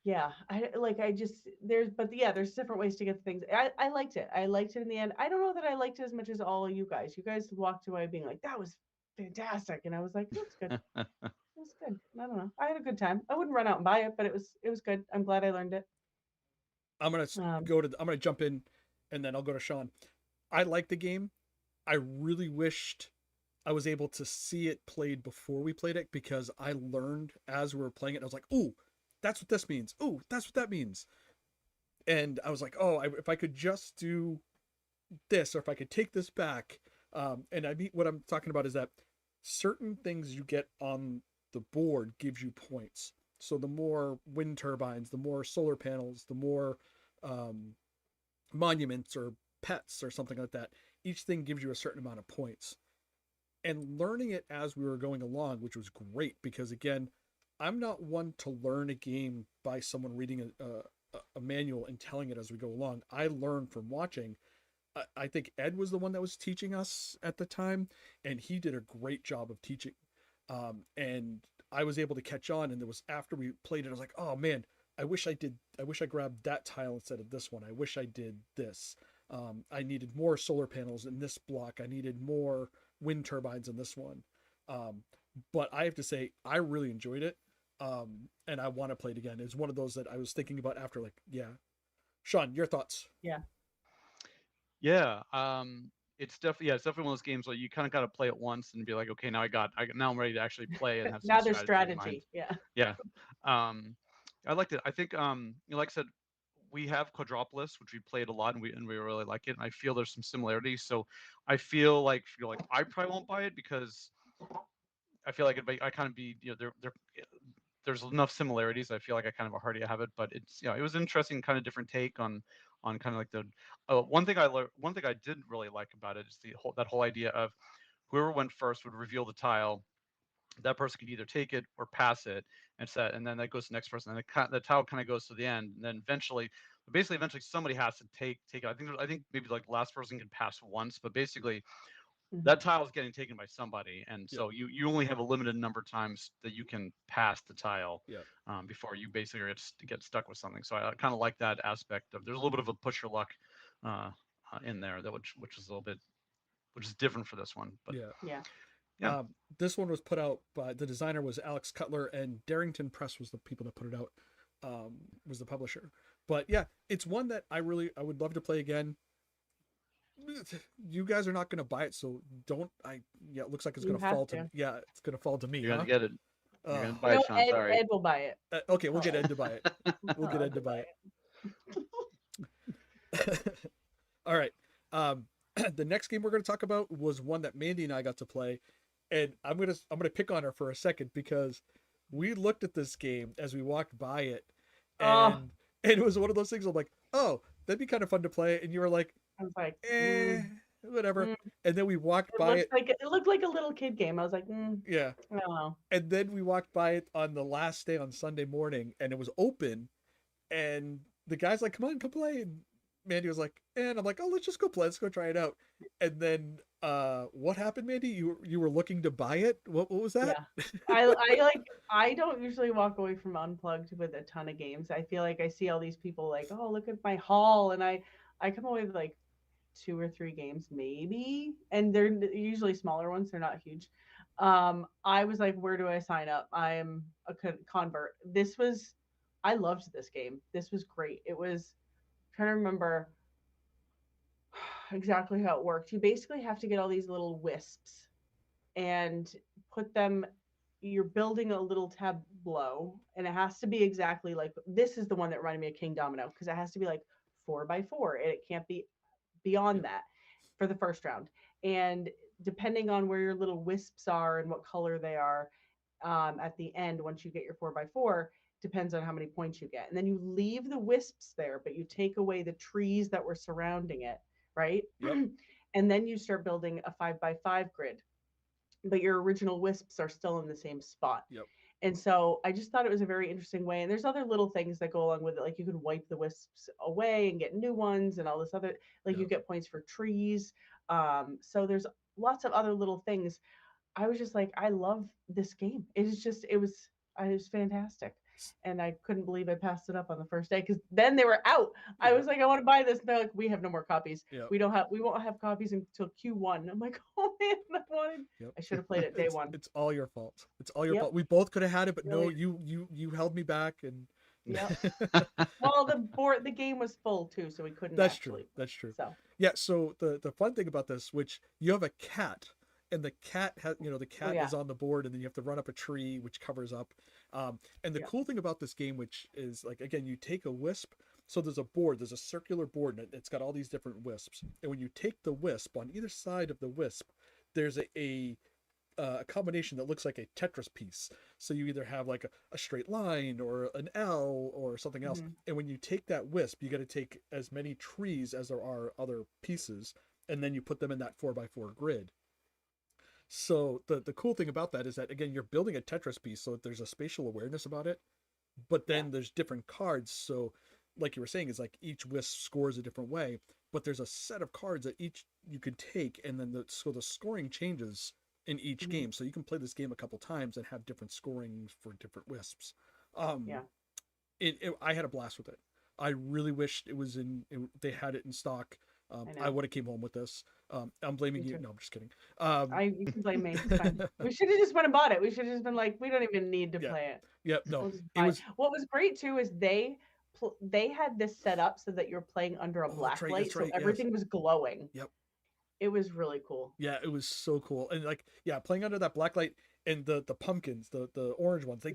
yeah. I just there's different ways to get things. I liked it. I liked it in the end. I don't know that I liked it as much as all of you guys. You guys walked away being like, that was fantastic, and I was like, that's good. It was good. I don't know. I had a good time. I wouldn't run out and buy it, but it was good. I'm glad I learned it. I'm gonna Um, I'm gonna jump in, and then I'll go to Sean. I like the game. I really wished I was able to see it played before we played it, because I learned as we were playing it. I was like, "Ooh, that's what this means. Ooh, that's what that means." And I was like, "Oh, if I could just do this, or if I could take this back." And I mean, what I'm talking about is that certain things you get on the board gives you points. So the more wind turbines, the more solar panels, the more um, monuments or pets or something like that. Each thing gives you a certain amount of points. And learning it as we were going along, which was great, because again, I'm not one to learn a game by someone reading a manual and telling it as we go along. I learn from watching. I think Ed was the one that was teaching us at the time, and he did a great job of teaching. And I was able to catch on, and there was, after we played it, I was like, "Oh man, I wish I grabbed that tile instead of this one. I wish I did this. I needed more solar panels in this block. I needed more wind turbines in this one." Um, but I have to say, I really enjoyed it. And I want to play it again. It's one of those that I was thinking about after, like, yeah. Sean, your thoughts? Yeah. Yeah, it's definitely one of those games where you kind of got to play it once and be like, okay, now I'm ready to actually play and have some Now there's strategy in mind. strategy. Yeah. Yeah, I liked it. I think, like I said, we have Quadropolis, which we played a lot, and we really like it. And I feel there's some similarities. So I feel like I probably won't buy it because I feel like I kind of be, there's enough similarities. I feel like I kind of already have it, but it's, it was an interesting kind of different take on kind of like the one thing one thing I did really like about it is that whole idea of whoever went first would reveal the tile. That person could either take it or pass it, and then that goes to the next person, and the tile kind of goes to the end, and then eventually somebody has to take it. I think maybe like the last person can pass once, but basically that tile is getting taken by somebody, and Yep. so you only have a limited number of times that you can pass the tile Yep. before you basically get stuck with something. So I kind of like that aspect of, there's a little bit of a push your luck uh, in there, which is a little bit, which is different for this one. But Yeah. Yeah. yeah, This one was put out by, the designer was Alex Cutler, and Darrington Press was the people that put it out. Was the publisher. But yeah, it's one that I would love to play again. You guys are not going to buy it, so don't. Yeah, it looks like it's You going to have fall to. to. Yeah, it's going to fall to me. you're Huh? gonna get it. You're gonna buy No, it, Sean. Sorry. Ed will buy it. Okay, we'll get Oh. Ed to buy it. We'll get I'll Ed to buy it. it. All right. The next game we're going to talk about was one that Mandy and I got to play, and I'm gonna pick on her for a second, because we looked at this game as we walked by it, Oh, and it was one of those things. I'm like, "Oh, that'd be kind of fun to play," and you were like, I was like, whatever. mm. And then we walked by it. It looked like a little kid game. I was like, Yeah. I don't know. And then we walked by it on the last day on Sunday morning, and it was open, and the guy's like, "Come on, come play." And Mandy was like, and I'm like, "Oh, let's just go play. Let's go try it out." And then what happened, Mandy? You were looking to buy it? What was that? Yeah. I don't usually walk away from Unplugged with a ton of games. I feel like I see all these people like, "Oh, look at my haul," and I come away with like 2 or 3 games maybe, and they're usually smaller ones. They're not huge. I was like, where do I sign up? I am a convert. I loved this game. This was great. It was, I'm trying to remember exactly how it worked. You basically have to get all these little wisps and put them, you're building a little tableau, and it has to be exactly like, this is the one that reminded me of King Domino, because it has to be like 4x4, and it can't be beyond that for the first round. And depending on where your little wisps are and what color they are, at the end, once you get your 4x4, depends on how many points you get. And then you leave the wisps there, but you take away the trees that were surrounding it, right? Yep. And then you start building a 5x5 grid, but your original wisps are still in the same spot. Yep. And so I just thought it was a very interesting way. And there's other little things that go along with it. Like you can wipe the wisps away and get new ones and all this other, like you get points for trees. So there's lots of other little things. I was just like, I love this game. It was fantastic. And I couldn't believe I passed it up on the first day, because then they were out. I was like, I want to buy this. And they're like, we have no more copies. Yep. We won't have copies until Q1. I'm like, oh man, I should have played it day one. It's all your fault. It's all your Yep. fault. We both could have had it, but no, Really? you held me back, and Yep. Well, the game was full too, so we couldn't That's actually. true. That's true. So Yeah. So the fun thing about this, which you have a cat, and the cat has, the cat yeah. is on the board, and then you have to run up a tree, which covers up. And the Yeah. cool thing about this game, which is like, again, you take a wisp. So there's a board, there's a circular board, and it's got all these different wisps. And when you take the wisp, on either side of the wisp, there's a combination that looks like a Tetris piece. So you either have like a straight line or an L or something else. Mhm. And when you take that wisp, you got to take as many trees as there are other pieces, and then you put them in that 4x4 grid. So the cool thing about that is that, again, you're building a Tetris piece, so there's a spatial awareness about it. But then there's different cards. So like you were saying, is like each wisp scores a different way, but there's a set of cards that each you can take, and then the scoring changes in each Mhm. game. So you can play this game a couple times and have different scoring for different wisps. Yeah. I had a blast with it. I really wished they had it in stock. I would have came home with this. I'm blaming Me you. too. No, I'm just kidding. You can blame me. It's fine. We should have just went and bought it. We should have just been like, we don't even need to Yeah. play it. Yeah, no, We'll just it buy was. What was great too is they had this set up so that you're playing under a Oh, black that's right, light, that's so right, yes. everything was glowing. Yep. It was really cool. Yeah, it was so cool. And like, yeah, playing under that black light, and the pumpkins, the orange ones, they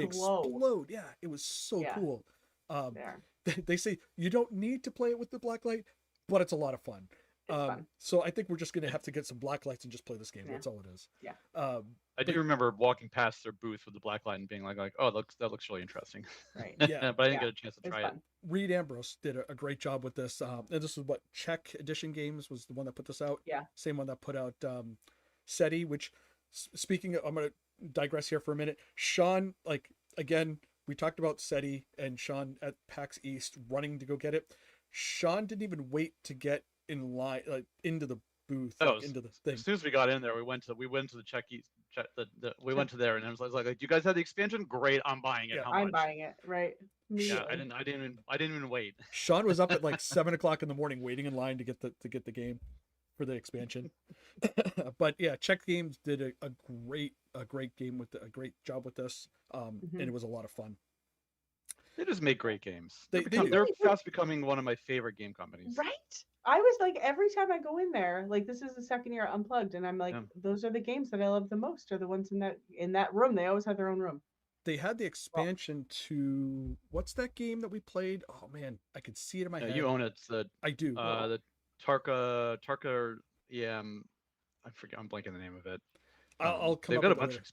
glow. explode. Yeah, it was so Yeah. cool. There. They say you don't need to play it with the black light, but it's a lot of fun. It's fun. So I think we're just gonna have to get some black lights and just play this game. Yeah. That's all it is. Yeah. I do remember walking past their booth with the black light and being like, oh, that looks really interesting. Right. Yeah. But I didn't get a chance to It's try it. fun. Reed Ambrose did a great job with this. And this is what Czech Edition Games was the one that put this out. Yeah. Same one that put out SETI, which, speaking of, I'm going to digress here for a minute. Sean, like, again, we talked about SETI and Sean at PAX East running to go get it. Sean didn't even wait to get in line, like, into the booth, into the thing. As soon as we got in there, we went to the Czech East. We went to there, and I was like, "Do you guys have the expansion? Great, I'm buying it. Yeah. How much?" I'm buying it. Right. Yeah, I didn't even wait. Sean was up at like 7:00 in the morning waiting in line to get the game for the expansion. But yeah, Czech Games did a great game with a great job with this, and it was a lot of fun. They just make great games. They do. They're fast becoming one of my favorite game companies. Right. I was like, every time I go in there, like, this is the second year Unplugged, and I'm like, those are the games that I love the most, are the ones in that room. They always have their own room. They had the expansion to, what's that game that we played? Oh man, I could see it in my head. You own it. It's I do. The Tarka. Yeah, I forget. I'm blanking the name of it. I'll come they've up got a with bunch it of.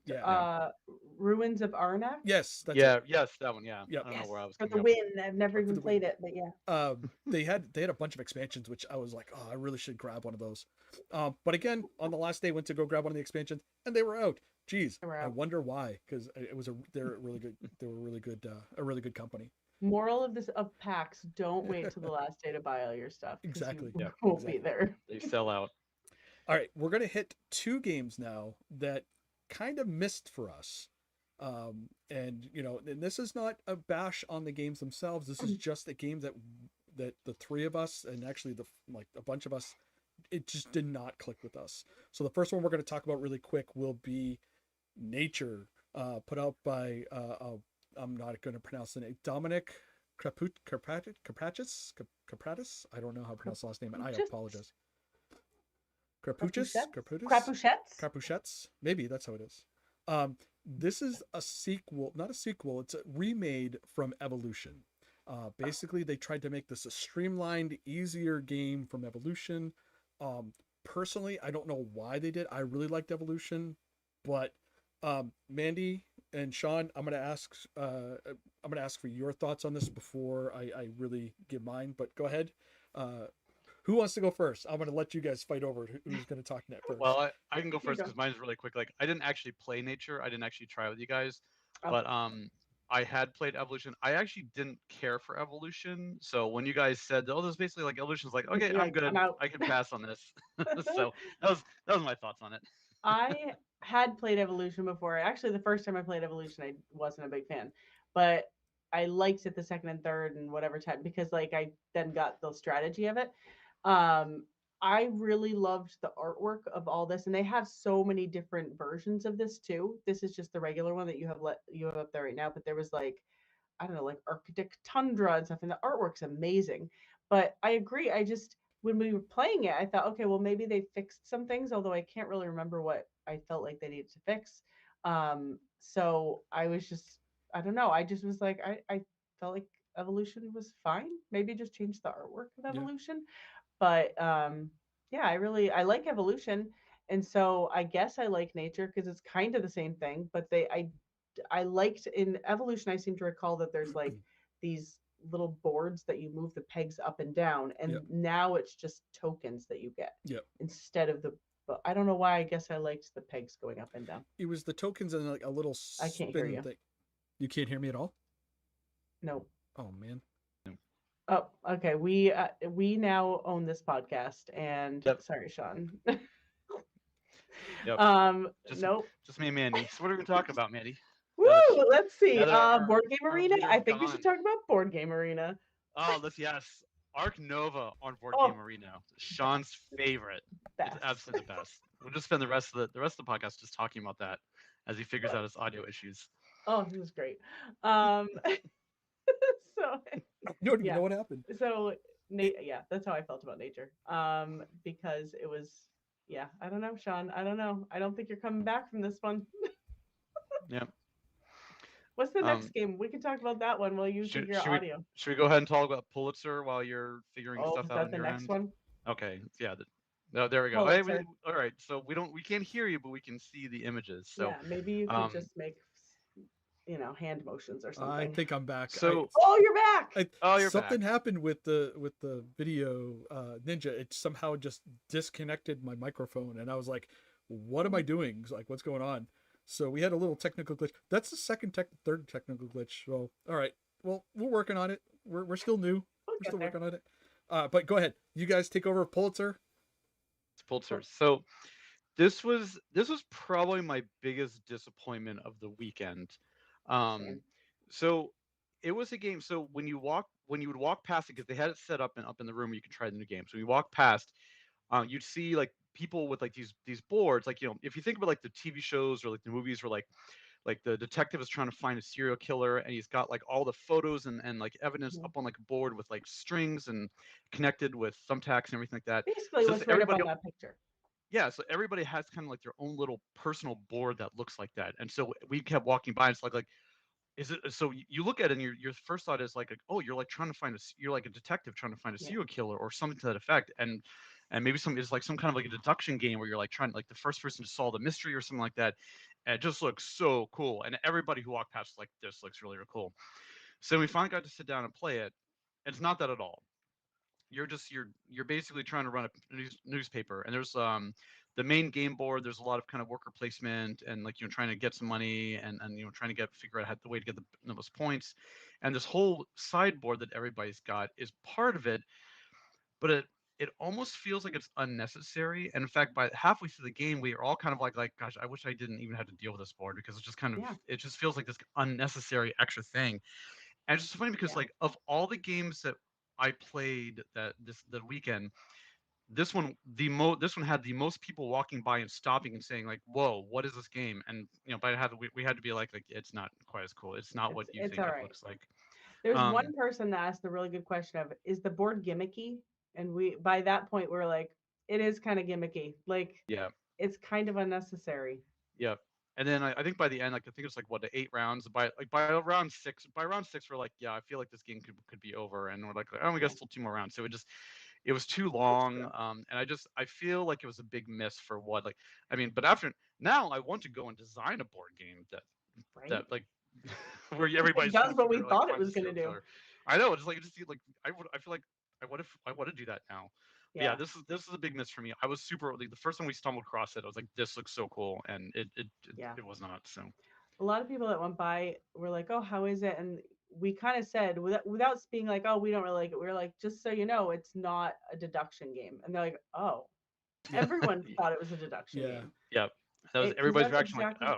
Yeah. Ruins of Arnak. Yes. That's Yes, that one. Yeah. Yep. I don't know where I was. For coming the up win. I've never even played it, but yeah. They had a bunch of expansions, which I was like, oh, I really should grab one of those. But again, on the last day, went to go grab one of the expansions, and they were out. Jeez, I wonder why, because they're really good. They were really good, a really good company. Moral of PAX: don't wait till the last day to buy all your stuff. Exactly. You won't be there. They sell out. All right, we're gonna hit 2 games now that kind of missed for us. And this is not a bash on the games themselves. This is just a game that the 3 of us, and actually a bunch of us, it just did not click with us. So the first one we're going to talk about really quick will be Nature, put out by I'm not going to pronounce the name, Dominic Krampusnacht. I don't know how to pronounce the last name, and I apologize. Krampusnacht. Maybe that's how it is. This is a sequel, not a sequel. It's a remade from Evolution. Basically, they tried to make this a streamlined, easier game from Evolution. Personally, I don't know why they did. I really liked Evolution, but Mandy and Sean, I'm gonna ask for your thoughts on this before I really give mine. But go ahead. Who wants to go first? I'm going to let you guys fight over who's going to talk next first. Well, I can go first because mine's really quick. Like, I didn't actually play Nature. I didn't actually try with you guys, but I had played Evolution. I actually didn't care for Evolution. So when you guys said, "Oh, this is basically like Evolution's," like, okay, I'm good. I can pass on this. So that was my thoughts on it. I had played Evolution before. Actually, the first time I played Evolution, I wasn't a big fan, but I liked it the second and third and whatever time, because like I then got the strategy of it. I really loved the artwork of all this, and they have so many different versions of this too. This is just the regular one that you have up there right now, but there was like I don't know, like Arctic tundra and stuff, and the artwork's amazing. But I agree. I just when we were playing it, I thought, okay, well maybe they fixed some things, although I can't really remember what I felt like they needed to fix. So I was just, I don't know. I just was like, I felt like Evolution was fine. Maybe just change the artwork of Yeah. Evolution. But yeah, I like Evolution. And so I guess I like Nature because it's kind of the same thing. But I liked in Evolution, I seem to recall that there's like these little boards that you move the pegs up and down, and Yep. now it's just tokens that you get Yep. instead of the. But I don't know why. I guess I liked the pegs going up and down. It was the tokens and like a little I can't hear spin you. thing. You can't hear me at all? No. Oh man. Oh, okay. We now own this podcast, and Yep. sorry, Sean. Yep. Nope. Just me and Mandy. So what are we talking about, Mandy? Woo! Let's see. now that our- Board Game our Arena. leader's I think we should gone. talk about Board Game Arena. Oh, yes. Arc Nova on Board Oh. Game Arena. Sean's favorite. Best. It's absolutely the best. We'll just spend the rest of the podcast just talking about that as he figures out his audio issues. Oh, he was great. So You don't even Yeah. know what happened. so yeah, that's how I felt about Nature. Because it was, yeah, I don't know, Sean. I don't know. I don't think you're coming back from this one. Yeah. What's the next game? We can talk about that one while you figure out audio. Should we go ahead and talk about Pulitzer while you're figuring Oh, stuff is out that on the your next end? one? Okay. Yeah. No, there we go. Hey, Pulitzer. all right. So we can't hear you, but we can see the images. So Yeah, maybe you could just make, hand motions or something. I think I'm back. So Oh, you're back. you're something back. happened with the video Ninja. It somehow just disconnected my microphone, and I was like, "What am I doing? Like, what's going on?" So we had a little technical glitch. That's the third technical glitch. So all right, well, we're working on it. We're still new. We're still working on it. But go ahead. You guys take over Pulitzer. It's Pulitzer. So this was probably my biggest disappointment of the weekend. Same. So it was a game. So when you would walk past it, because they had it set up in the room where you can try the new game. So when you walk past, you'd see like people with like these boards, like, if you think about like the TV shows or like the movies where like the detective is trying to find a serial killer, and he's got like all the photos and like evidence up on like a board with like strings and connected with thumbtacks and everything like that. Basically, So what's right up on that picture. Yeah, so everybody has kind of like their own little personal board that looks like that. And so we kept walking by, and it's like is it, so you look at it and your first thought is like, oh, you're like trying to find you're like a detective trying to find a serial killer or something to that effect. And maybe it's like some kind of like a deduction game where you're like trying, like the first person to solve the mystery or something like that. And it just looks so cool. And everybody who walked past was like, this looks really, really cool. So we finally got to sit down and play it. And it's not that at all. You're basically trying to run a newspaper, and there's the main game board. There's a lot of kind of worker placement and like, trying to get some money and trying to figure out the way to get the most points. And this whole sideboard that everybody's got is part of it, but it almost feels like it's unnecessary. And in fact, by halfway through the game, we are all kind of like, gosh, I wish I didn't even have to deal with this board, because it's just kind of it just feels like this unnecessary extra thing. And it's just funny because like of all the games that I played the weekend, this one had the most people walking by and stopping and saying like, "Whoa, what is this game?" And but we had to be like it's not quite as cool. It's not what you think it looks like. There's one person that asked the really good question of, is the board gimmicky? And we, by that point, we're like, it is kind of gimmicky. Like, it's kind of unnecessary. Yeah. And then I think by the end, like I think it's like what, the 8 rounds. By round six, we're like, yeah, I feel like this game could be over, and we're like, oh, we got still 2 more rounds. So it was too long, and I feel like it was a big miss for what, like, I mean, but after now I want to go and design a board game that like where everybody's does what we like, thought it was going to do. I know, it's like I feel like I want to do that now. Yeah, this is a big miss for me. I was super, like, the first time we stumbled across it, I was like, this looks so cool, and it was not. So a lot of people that went by were like, oh, how is it? And we kind of said, without being like, oh, we don't really like it, we were like, just so you know, it's not a deduction game. And they're like, oh, everyone thought it was a deduction game. Yeah, that was everybody's reaction. Exactly, like,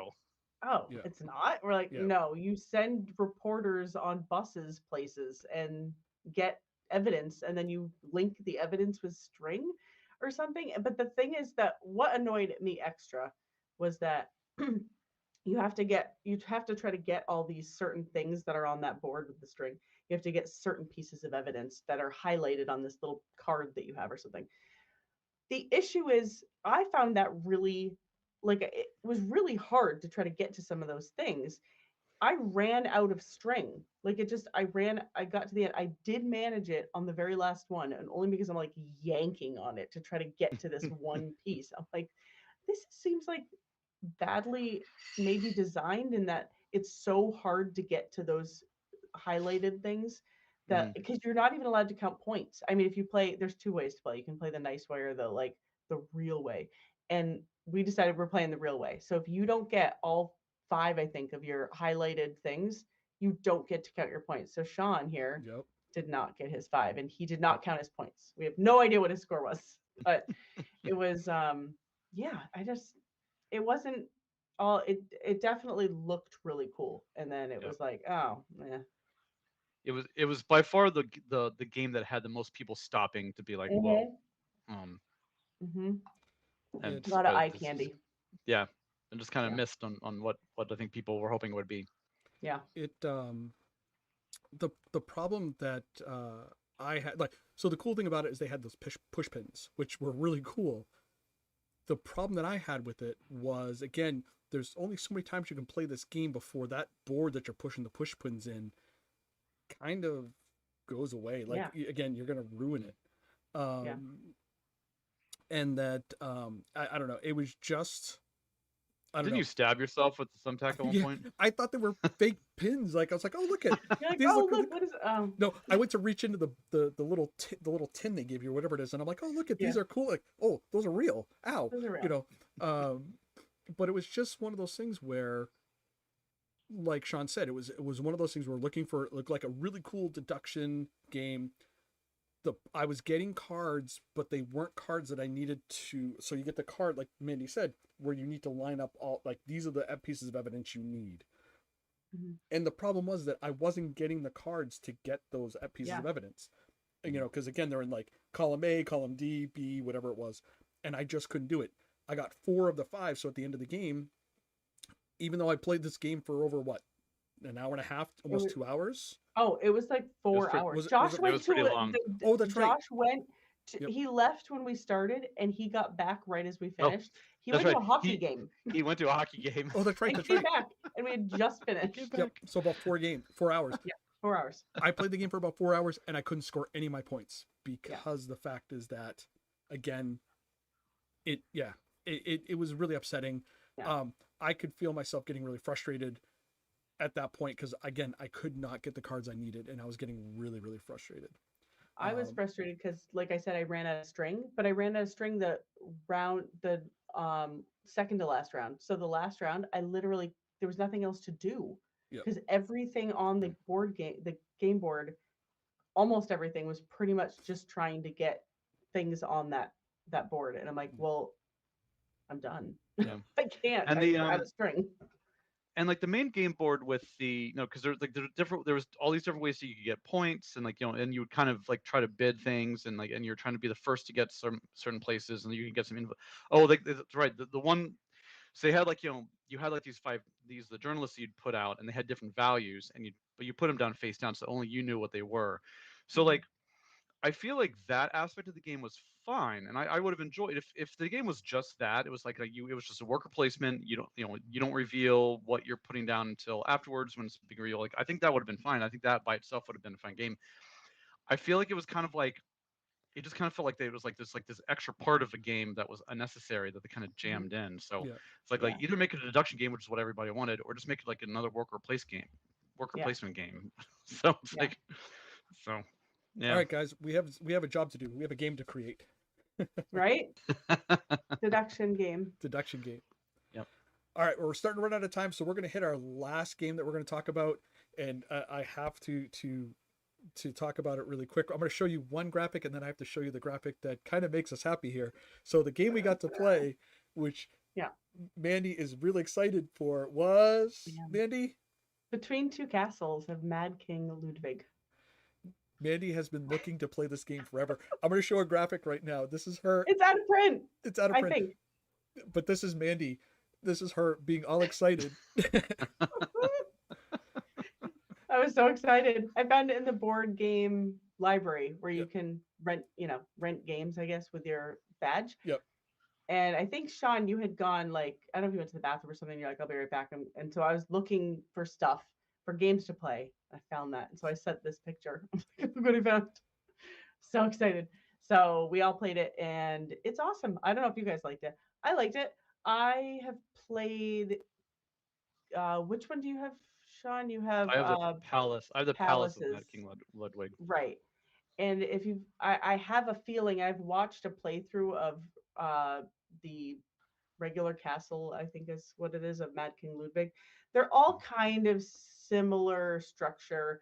oh, it's not? We're like, no, you send reporters on buses places and get evidence, and then you link the evidence with string or something. But the thing is that what annoyed me extra was that you have to try to get all these certain things that are on that board with the string. You have to get certain pieces of evidence that are highlighted on this little card that you have or something. The issue is I found that really, like, it was really hard to try to get to some of those things. I ran out of string. Like, I got to the end. I did manage it on the very last one, and only because I'm like yanking on it to try to get to this one piece. I'm like, this seems like badly maybe designed in that it's so hard to get to those highlighted things that because you're not even allowed to count points. I mean, if you play, there's two ways to play. You can play the nice way or the real way. And we decided we're playing the real way. So if you don't get all 5, I think, of your highlighted things, you don't get to count your points. So Sean here did not get his 5, and he did not count his points. We have no idea what his score was, but it was yeah, it wasn't all it definitely looked really cool, and then it was like, oh yeah. It was by far the game that had the most people stopping to be like, whoa. Mm-hmm. And A lot of eye candy. Yeah, and just kind of missed on what I think people were hoping it would be. Yeah. It the problem that I had, like, so the cool thing about it is they had those push pins, which were really cool. The problem that I had with it was, again, there's only so many times you can play this game before that board that you're pushing the push pins in kind of goes away. Like, again, you're gonna ruin it. And that I don't know, it was just, I don't know. Didn't you stab yourself with the thumbtack at one point? I thought they were fake pins. Like, I was like, oh, look at like, these. look, what is No, I went to reach into the little tin they give you or whatever it is, and I'm like, oh, look at these are cool. Like, oh, those are real. Ow. Those are real. You know, but it was just one of those things where, like Sean said, it was one of those things where looking for like a really cool deduction game. I was getting cards, but they weren't cards that I needed to. So you get the card, like Mandy said, where you need to line up all, like, these are the pieces of evidence you need. Mm-hmm. And the problem was that I wasn't getting the cards to get those pieces of evidence. And, you know, because again, they're in like column A, column D, B, whatever it was, and I just couldn't do it. I got 4 of the 5. So at the end of the game, even though I played this game for over an hour and a half, almost 2 hours. Oh, it was like 4 hours. Josh went to oh, that's right. Josh went to, he left when we started, and he got back right as we finished. He went to a hockey game. He went to a hockey game. Oh, that's right. And came back, and we had just finished. Yep. So about 4 hours. Yeah, 4 hours. I played the game for about 4 hours, and I couldn't score any of my points because the fact is that, again, it was really upsetting. Yeah. I could feel myself getting really frustrated at that point because, again, I could not get the cards I needed, and I was getting really, really frustrated. I was frustrated because, like I said, I ran out of string, but I ran out of string the second to last round. So the last round, there was nothing else to do because everything on the game board, almost everything was pretty much just trying to get things on that board. And I'm like, well, I'm done. Yeah. I can't. And I have string. And like the main game board with the, because there was all these different ways that you could get points, and and you would kind of like try to bid things, and you're trying to be the first to get certain places, and you can get some info. Oh, that's right. The one, so they had you had like the journalists you'd put out, and they had different values, but you put them down face down, so only you knew what they were. So like, I feel like that aspect of the game was fine, and I would have enjoyed if the game was just that. It was like it was just a worker placement. You don't reveal what you're putting down until afterwards when it's a big reveal. Like, I think that would have been fine. I think that by itself would have been a fine game. I feel like it was kind of like, it just kind of felt like it was like this extra part of a game that was unnecessary that they kind of jammed in. So it's like either make it a deduction game, which is what everybody wanted, or just make it like another worker placement game. So it's like, so. Yeah. All right, guys, we have a job to do. We have a game to create. Right? Deduction game. Yep. All right, we're starting to run out of time, so we're going to hit our last game that we're going to talk about, and I have to talk about it really quick. I'm going to show you one graphic, and then I have to show you the graphic that kind of makes us happy here. So the game we got to play, which Mandy is really excited for, was Mandy? Between Two Castles of Mad King Ludwig. Mandy has been looking to play this game forever. I'm going to show a graphic right now. This is her. It's out of print. I think. But this is Mandy This is her being all excited. I was so excited. I found it in the board game library where you Yep. can rent games, I guess, with your badge. Yep. And I think, Sean, you had gone, like, I don't know if you went to the bathroom or something. You're like, I'll be right back. And so I was looking for stuff for games to play. I found that. And so I sent this picture. I'm like, look what I found. So excited. So we all played it and it's awesome. I don't know if you guys liked it. I liked it. I have played, which one do you have, Sean? You have I have the palace. I have the palace of Palaces. Mad King Ludwig. Right. And if you, I have a feeling I've watched a playthrough of the regular castle, I think is what it is, of Mad King Ludwig. They're all kind of similar structure,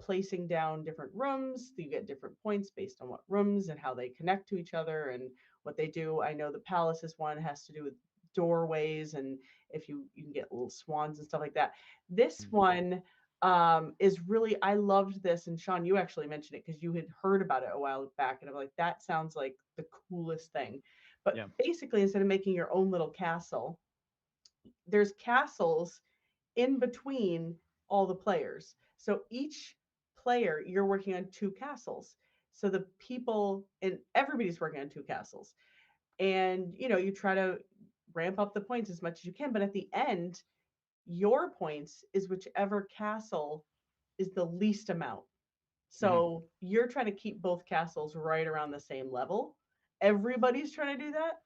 placing down different rooms. You get different points based on what rooms and how they connect to each other and what they do. I know the palaces one has to do with doorways, and if you can get little swans and stuff like that. This one is really, I loved this, and Sean, you actually mentioned it because you had heard about it a while back, and I'm like, that sounds like the coolest thing. But Yeah. basically, instead of making your own little castle, there's castles in between all the players. So each player, you're working on two castles. So the people, and everybody's working on two castles. And you try to ramp up the points as much as you can, but at the end, your points is whichever castle is the least amount. So you're trying to keep both castles right around the same level. Everybody's trying to do that.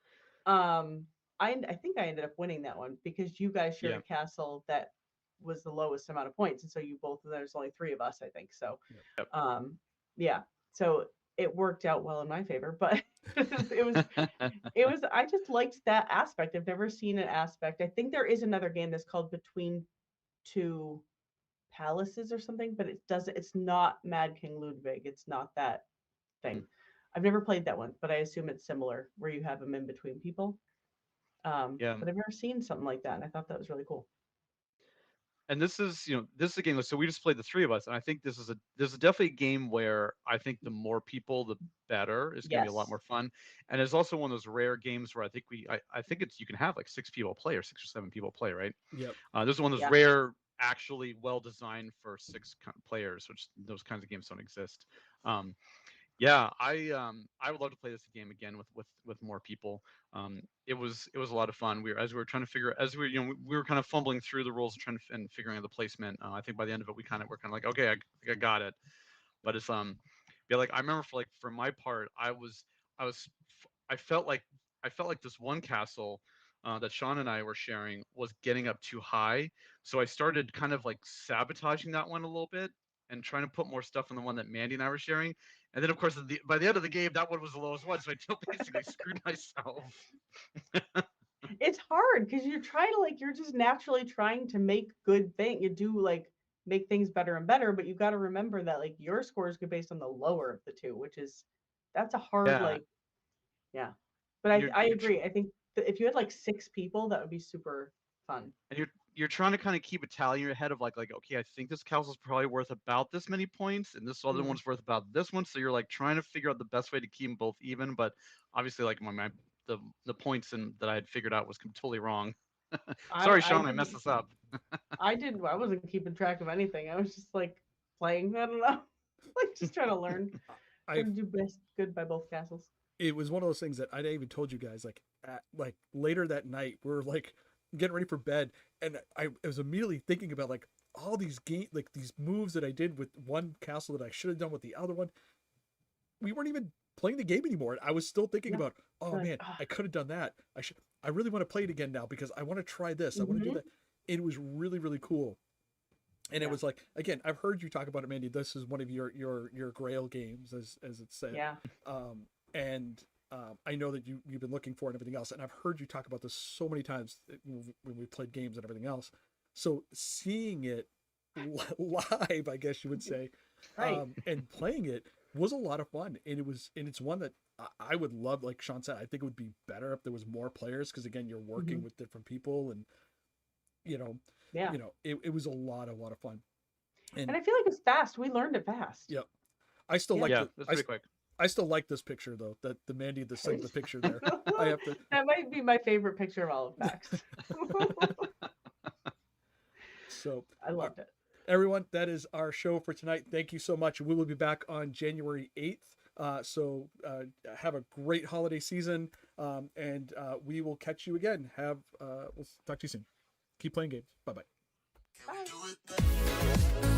I think I ended up winning that one because you guys shared Yeah. a castle that was the lowest amount of points, and so you both. There's only three of us, I think. So, Yep. yeah. So it worked out well in my favor, but it was. I just liked that aspect. I've never seen an aspect. I think there is another game that's called Between Two Palaces or something, but it's not Mad King Ludwig. It's not that thing. I've never played that one, but I assume it's similar where you have them in between people. Yeah. But I've never seen something like that, and I thought that was really cool. And this is a game. So we just played the three of us, and I think this is definitely a game where I think the more people, the better. It's gonna be a lot Yes. more fun. And it's also one of those rare games where I think I think it's you can have like 6 people play or 6 or 7 people play, right? Yep. This is one of those Yeah. rare, actually well designed for six players, which those kinds of games don't exist. Yeah, I would love to play this game again with more people. It was a lot of fun. We were trying to figure, as we we were kind of fumbling through the rules and trying to and figuring out the placement. I think by the end of it we were kind of like, okay, I think I got it. But it's yeah, like I remember for my part, I was I felt like this one castle that Sean and I were sharing was getting up too high, so I started kind of like sabotaging that one a little bit and trying to put more stuff on the one that Mandy and I were sharing. And then, of course, by the end of the game, that one was the lowest one, so I basically screwed myself. It's hard because you're trying to you're just naturally trying to make good thing. You do make things better and better, but you got to remember that your scores go based on the lower of the two, which is that's a hard Yeah, yeah. But I agree. I think that if you had 6 people, that would be super fun. and you're trying to kind of keep a tally in your head of okay, I think this castle's probably worth about this many points, and this other one's worth about this one. So you're trying to figure out the best way to keep them both even. But obviously, the points that I had figured out was totally wrong. Sorry, Sean, I messed this up. I wasn't keeping track of anything. I was just playing. I don't know, just trying to learn. Trying to do best good by both castles. It was one of those things that I even told you guys later that night we're getting ready for bed, and I was immediately thinking about all these these moves that I did with one castle that I should have done with the other one. We weren't even playing the game anymore. I was still thinking about, oh man, I could have done that. I really want to play it again now because I want to try this. I want to do that. It was really, really cool. And it was again, I've heard you talk about it, Mandy. This is one of your Grail games, as it's said. Yeah. I know that you've been looking for it and everything else, and I've heard you talk about this so many times when we played games and everything else. So seeing it live, I guess you would say, right. And playing it was a lot of fun, and it's one that I would love. Like Sean said, I think it would be better if there was more players because again, you're working with different people, and it was a lot of fun. And I feel like it's fast. We learned it fast. Yep. I still like it's pretty quick. I still like this picture though. That the Mandy the picture there. I have to. That might be my favorite picture of all of Pax. So I loved it. everyone, that is our show for tonight. Thank you so much. We will be back on January 8th. So have a great holiday season, and we will catch you again. We'll talk to you soon. Keep playing games. Bye-bye. Bye.